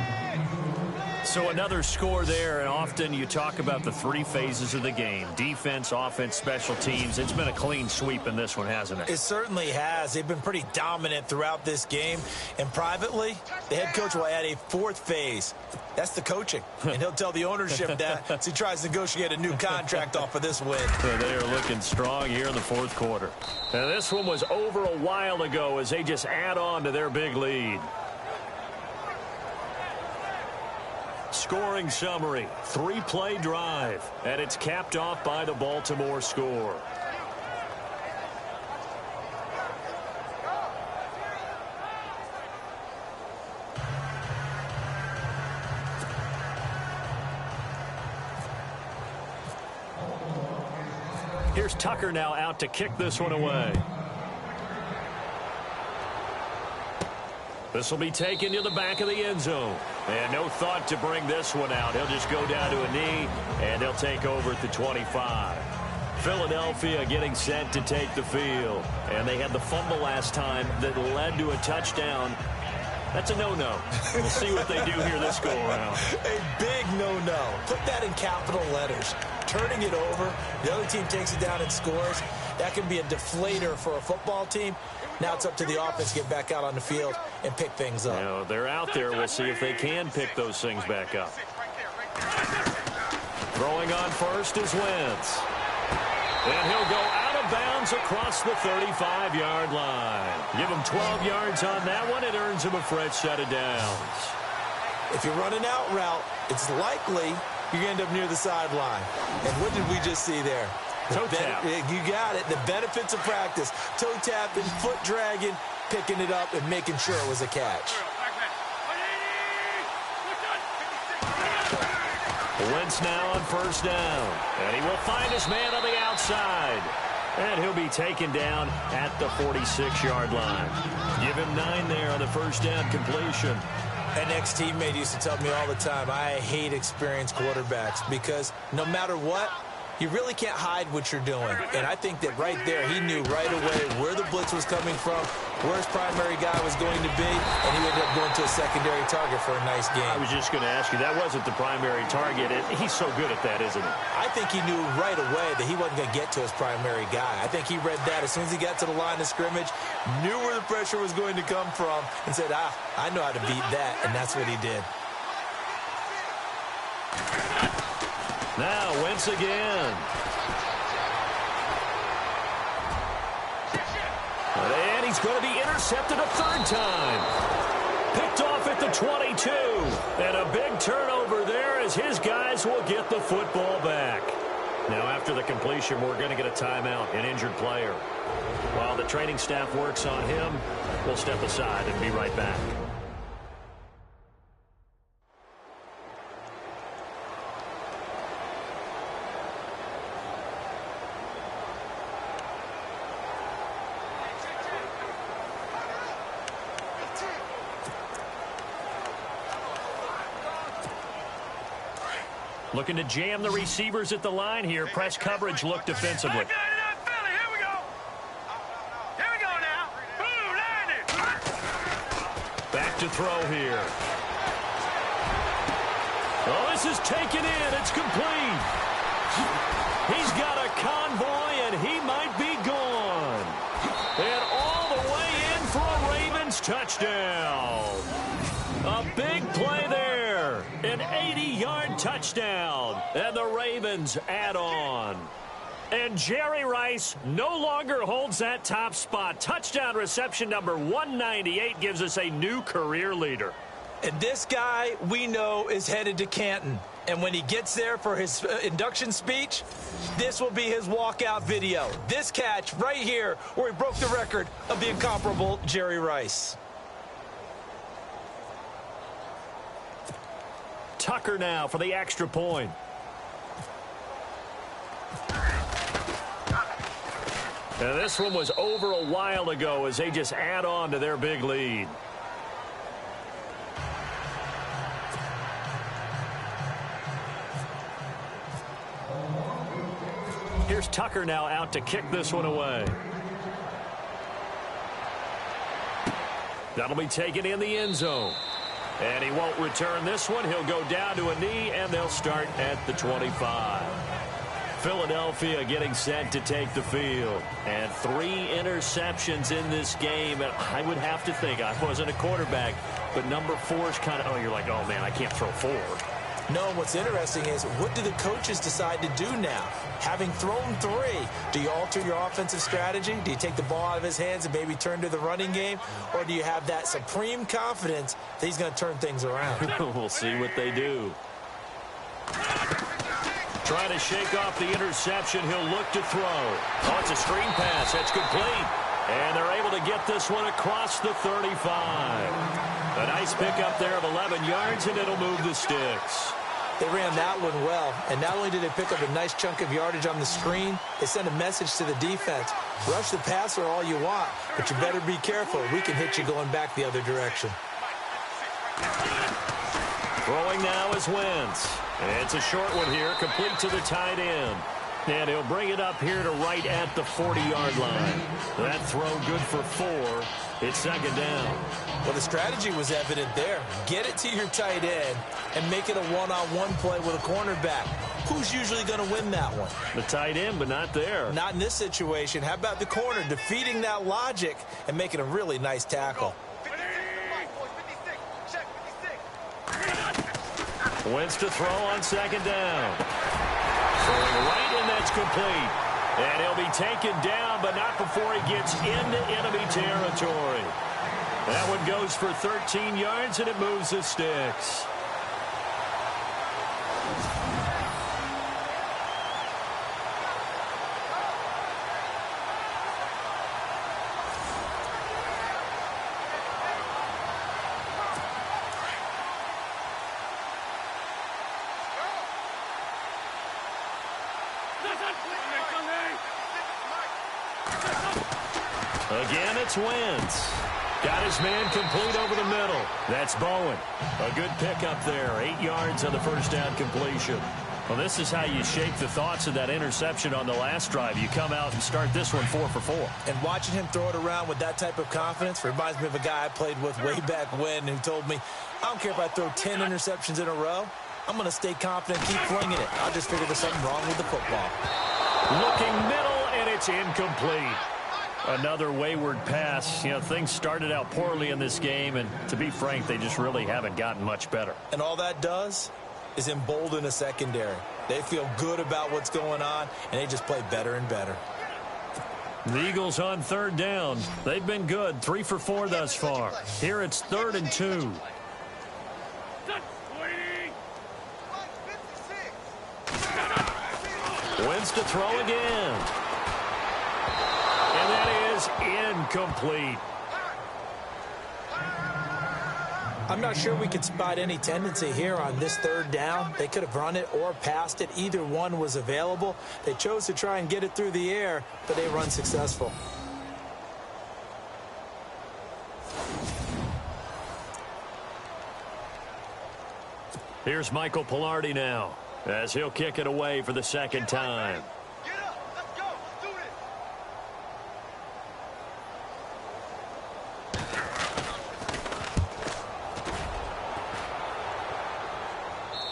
So another score there, and often you talk about the 3 phases of the game. Defense, offense, special teams. It's been a clean sweep in this one, hasn't it? It certainly has. They've been pretty dominant throughout this game. And privately, the head coach will add a 4th phase. That's the coaching. And he'll tell the ownership that as he tries to negotiate a new contract off of this win. So they are looking strong here in the 4th quarter. And this one was over a while ago as they just add on to their big lead. Scoring summary, 3-play drive, and it's capped off by the Baltimore score. Here's Tucker now out to kick this one away. This will be taken to the back of the end zone. And no thought to bring this one out. He'll just go down to a knee, and they'll take over at the 25. Philadelphia getting set to take the field. And they had the fumble last time that led to a touchdown. That's a no-no. We'll see what they do here this go-around. A big no-no. Put that in capital letters. Turning it over, the other team takes it down and scores. That can be a deflator for a football team. Now it's up to the offense to get back out on the field and pick things up. You know, they're out there. We'll see if they can pick those things back up. Throwing on first is Wentz. And he'll go out of bounds across the 35-yard line. Give him 12 yards on that one. It earns him a fresh set of downs. If you run an out route, it's likely you're going to end up near the sideline. And what did we just see there? Toe tap. You got it. The benefits of practice. Toe tapping, foot dragging, picking it up, and making sure it was a catch. Wentz now on first down. And he will find his man on the outside. And he'll be taken down at the 46-yard line. Give him 9 there on the first down completion. An ex-teammate used to tell me all the time, I hate experienced quarterbacks because no matter what, you really can't hide what you're doing. And I think that right there, he knew right away where the blitz was coming from, where his primary guy was going to be, and he ended up going to a secondary target for a nice game. I was just going to ask you, that wasn't the primary target. He's so good at that, isn't he? I think he knew right away that he wasn't going to get to his primary guy. I think he read that as soon as he got to the line of scrimmage, knew where the pressure was going to come from, and said, I know how to beat that, and that's what he did. Now, Wentz again. And he's going to be intercepted a 3rd time. Picked off at the 22. And a big turnover there as his guys will get the football back. Now, after the completion, we're going to get a timeout, an injured player. While the training staff works on him, we'll step aside and be right back. Looking to jam the receivers at the line here. Press coverage look defensively. Back to throw here. Oh, this is taken in. It's complete. He's got a convoy, and he might be gone. And all the way in for a Ravens touchdown. A big play there. An 80-yard touchdown. And the Ravens add on. And Jerry Rice no longer holds that top spot. Touchdown reception number 198 gives us a new career leader. And this guy, we know, is headed to Canton. And when he gets there for his induction speech, this will be his walkout video. This catch right here where he broke the record of the incomparable Jerry Rice. Tucker now for the extra point. Now this one was over a while ago as they just add on to their big lead. Here's Tucker now out to kick this one away. That'll be taken in the end zone. And he won't return this one. He'll go down to a knee, and they'll start at the 25. Philadelphia getting set to take the field. And 3 interceptions in this game. And I would have to think, I wasn't a quarterback, but number 4 is kind of, oh, you're like, oh, man, I can't throw 4. No, what's interesting is what do the coaches decide to do now? Having thrown 3, do you alter your offensive strategy? Do you take the ball out of his hands and maybe turn to the running game? Or do you have that supreme confidence that he's going to turn things around? We'll see what they do. Trying to shake off the interception. He'll look to throw. Oh, it's a screen pass. That's complete. And they're able to get this one across the 35. A nice pickup there of 11 yards, and it'll move the sticks. They ran that one well, and not only did they pick up a nice chunk of yardage on the screen, they sent a message to the defense. Rush the passer all you want, but you better be careful. We can hit you going back the other direction. Throwing now is Wentz. It's a short one here, complete to the tight end. And he'll bring it up here to right at the 40-yard line. That throw good for 4. It's second down. Well, the strategy was evident there. Get it to your tight end and make it a one-on-one play with a cornerback. Who's usually going to win that one? The tight end, but not there. Not in this situation. How about the corner defeating that logic and making a really nice tackle? Wentz to throw on second down. Throwing right, and that's complete. And he'll be taken down, but not before he gets into enemy territory. That one goes for 13 yards, and it moves the sticks. Again, it's Wentz. Got his man complete over the middle. That's Bowen. A good pickup there. 8 yards on the first down completion. Well, this is how you shake the thoughts of that interception on the last drive. You come out and start this one 4 for 4. And watching him throw it around with that type of confidence reminds me of a guy I played with way back when who told me, I don't care if I throw 10 interceptions in a row. I'm going to stay confident and keep flinging it. I'll just figure there's something wrong with the football. Looking middle, and it's incomplete. Another wayward pass. You know, things started out poorly in this game, and to be frank, they just really haven't gotten much better. And all that does is embolden a secondary. They feel good about what's going on, and they just play better and better. The Eagles on third down. They've been good, 3 for 4 thus far. Here it's 3rd and 2. Wentz to throw again. And that is incomplete. I'm not sure we could spot any tendency here on this 3rd down. They could have run it or passed it. Either one was available. They chose to try and get it through the air, but they run successful. Here's Michael Pilardi now, as he'll kick it away for the second time.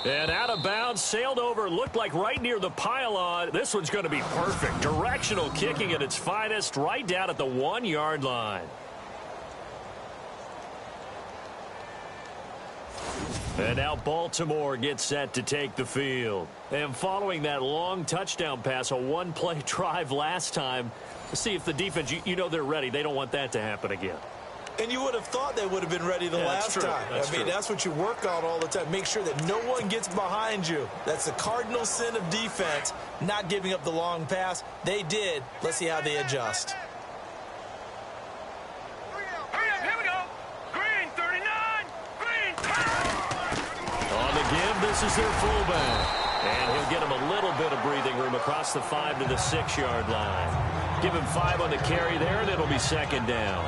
And out of bounds, sailed over, looked like right near the pylon. This one's going to be perfect. Directional kicking at its finest, right down at the 1-yard line. And now Baltimore gets set to take the field. And following that long touchdown pass, a one-play drive last time, let's see if the defense, you know they're ready. They don't want that to happen again. And you would have thought they would have been ready the last time. That's what you work on all the time. Make sure that no one gets behind you. That's the cardinal sin of defense, not giving up the long pass. They did. Let's see how they adjust. Here we go. Green, 39. Green. On the give, this is their fullback. And he'll get him a little bit of breathing room across the 5 to the 6-yard line. Give him 5 on the carry there, and it'll be second down.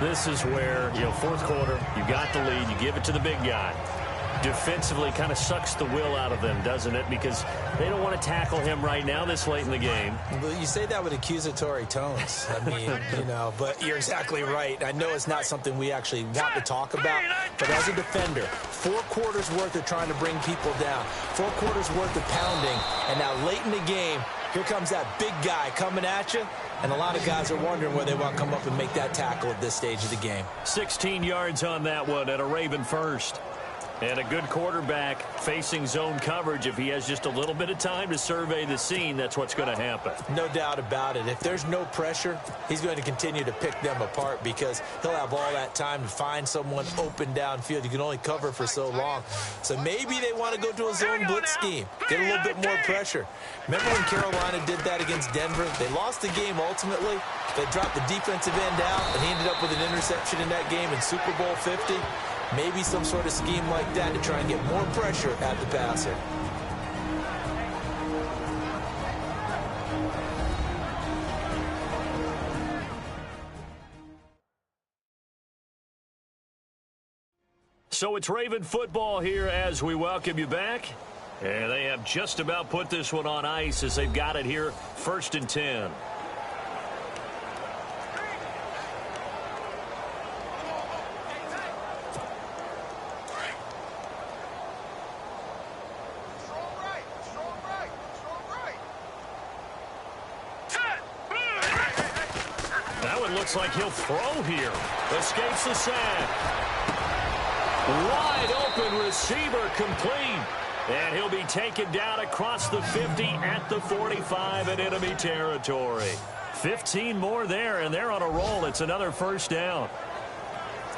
This is where, fourth quarter, you got the lead, you give it to the big guy. Defensively kind of sucks the will out of them, doesn't it? Because they don't want to tackle him right now this late in the game. Well, you say that with accusatory tones. But you're exactly right. I know it's not something we actually want to talk about, but as a defender, 4 quarters worth of trying to bring people down, 4 quarters worth of pounding, and now late in the game, here comes that big guy coming at you, and a lot of guys are wondering where they want to come up and make that tackle at this stage of the game. 16 yards on that one at a Raven first. And a good quarterback facing zone coverage. If he has just a little bit of time to survey the scene, that's what's going to happen. No doubt about it. If there's no pressure, he's going to continue to pick them apart because he'll have all that time to find someone open downfield. You can only cover for so long. So maybe they want to go to a zone blitz scheme, get a little bit more pressure. Remember when Carolina did that against Denver? They lost the game ultimately. They dropped the defensive end out, and he ended up with an interception in that game in Super Bowl 50. Maybe some sort of scheme like that to try and get more pressure at the passer. So it's Raven football here as we welcome you back. And they have just about put this one on ice as they've got it here, 1st and 10. Looks like he'll throw here. Escapes the sack. Wide open receiver complete. And he'll be taken down across the 50 at the 45 in enemy territory. 15 more there, and they're on a roll. It's another first down.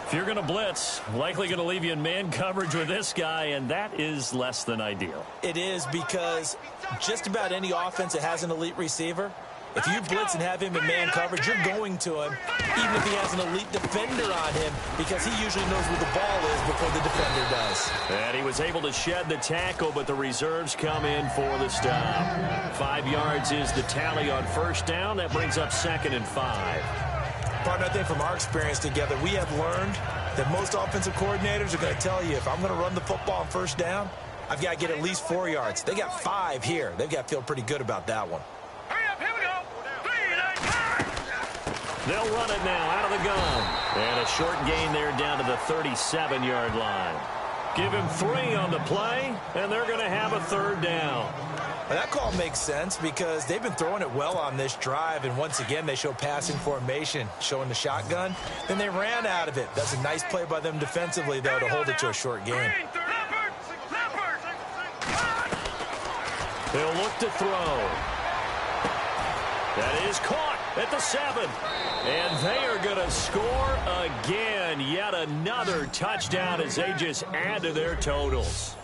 If you're going to blitz, likely going to leave you in man coverage with this guy, and that is less than ideal. It is because just about any offense that has an elite receiver, if you blitz and have him in man coverage, you're going to him, even if he has an elite defender on him, because he usually knows where the ball is before the defender does. And he was able to shed the tackle, but the reserves come in for the stop. 5 yards is the tally on first down. That brings up 2nd and 5. Partner, I think from our experience together, we have learned that most offensive coordinators are going to tell you, if I'm going to run the football on first down, I've got to get at least 4 yards. They got 5 here. They've got to feel pretty good about that one. They'll run it now out of the gun. And a short gain there down to the 37-yard line. Give him 3 on the play, and they're going to have a 3rd down. Well, that call makes sense because they've been throwing it well on this drive, and once again they show passing formation, showing the shotgun. Then they ran out of it. That's a nice play by them defensively, though, to hold it to a short gain. They'll look to throw. That is caught at the 7. And they are going to score again. Yet another touchdown as they just add to their totals.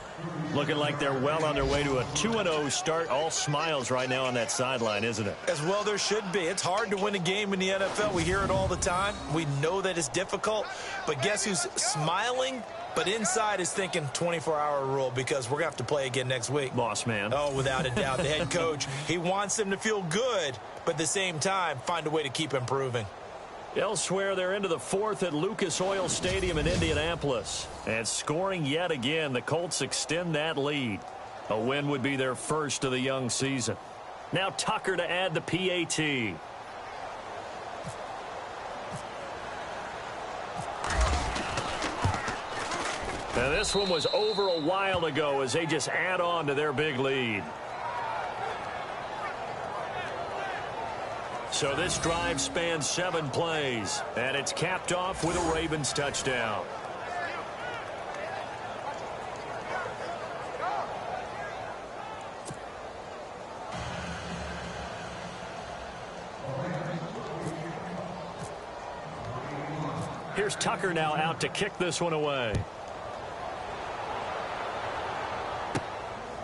Looking like they're well on their way to a 2-0 start. All smiles right now on that sideline, isn't it? As well there should be. It's hard to win a game in the NFL. We hear it all the time. We know that it's difficult. But guess who's smiling? But inside is thinking 24-hour rule because we're going to have to play again next week. Boss man. Oh, without a doubt. The head coach, he wants them to feel good, but at the same time, find a way to keep improving. Elsewhere, they're into the 4th at Lucas Oil Stadium in Indianapolis. And scoring yet again, the Colts extend that lead. A win would be their first of the young season. Now Tucker to add the PAT. Now, this one was over a while ago as they just add on to their big lead. So this drive spans 7 plays, and it's capped off with a Ravens touchdown. Here's Tucker now out to kick this one away.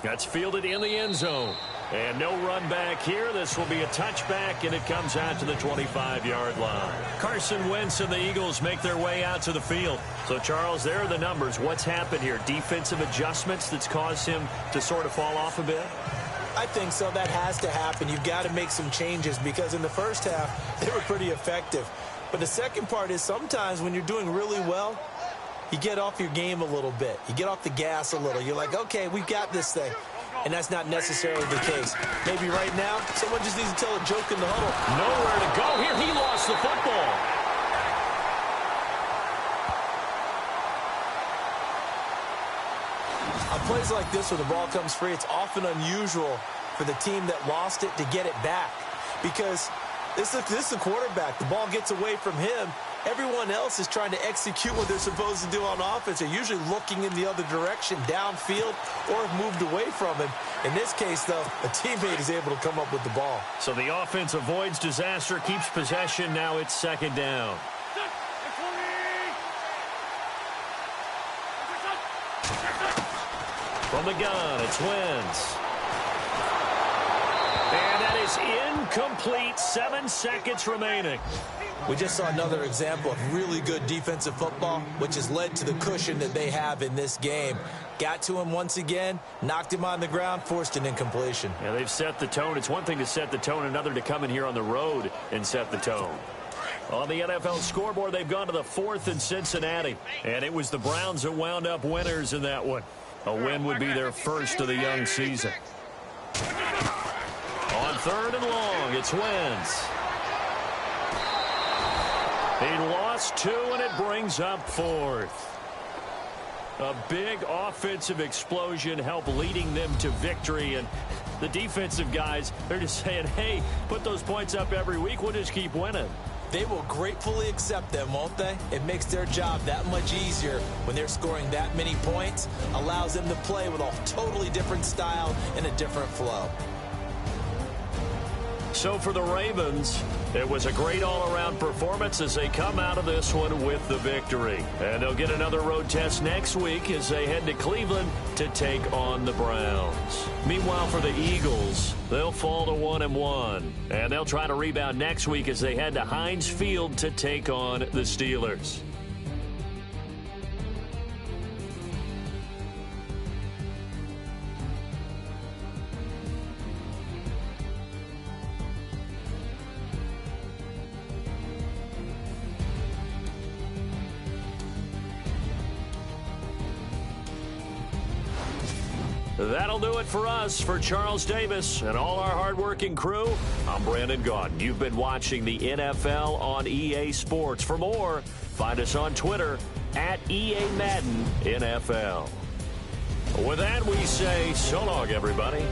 That's fielded in the end zone. And no run back here. This will be a touchback, and it comes out to the 25-yard line. Carson Wentz and the Eagles make their way out to the field. So, Charles, there are the numbers. What's happened here? Defensive adjustments that's caused him to sort of fall off a bit? I think so. That has to happen. You've got to make some changes because in the first half, they were pretty effective. But the second part is sometimes when you're doing really well, you get off your game a little bit. You get off the gas a little. You're like, okay, we've got this thing. And that's not necessarily the case. Maybe right now, someone just needs to tell a joke in the huddle. Nowhere to go here. He lost the football. On plays like this where the ball comes free, it's often unusual for the team that lost it to get it back. Because this is the quarterback. The ball gets away from him. Everyone else is trying to execute what they're supposed to do on offense. They're usually looking in the other direction, downfield, or have moved away from him. In this case, though, a teammate is able to come up with the ball. So the offense avoids disaster, keeps possession. Now it's second down. From the gun, it's Wentz. And that is incomplete. 7 seconds remaining. We just saw another example of really good defensive football, which has led to the cushion that they have in this game. Got to him once again, knocked him on the ground, forced an incompletion. Yeah, they've set the tone. It's one thing to set the tone, another to come in here on the road and set the tone. On the NFL scoreboard, they've gone to the 4th in Cincinnati. And it was the Browns that wound up winners in that one. A win would be their first of the young season. On 3rd and long, it's Wentz. He lost 2, and it brings up 4th. A big offensive explosion helped leading them to victory. And the defensive guys, they're just saying, hey, put those points up every week. We'll just keep winning. They will gratefully accept them, won't they? It makes their job that much easier when they're scoring that many points. Allows them to play with a totally different style and a different flow. So for the Ravens, it was a great all-around performance as they come out of this one with the victory. And they'll get another road test next week as they head to Cleveland to take on the Browns. Meanwhile, for the Eagles, they'll fall to 1-1. And they'll try to rebound next week as they head to Heinz Field to take on the Steelers. That'll do it for us. For Charles Davis and all our hardworking crew, I'm Brandon Gaudin. You've been watching the NFL on EA Sports. For more, find us on Twitter at EA Madden NFL. With that, we say so long, everybody.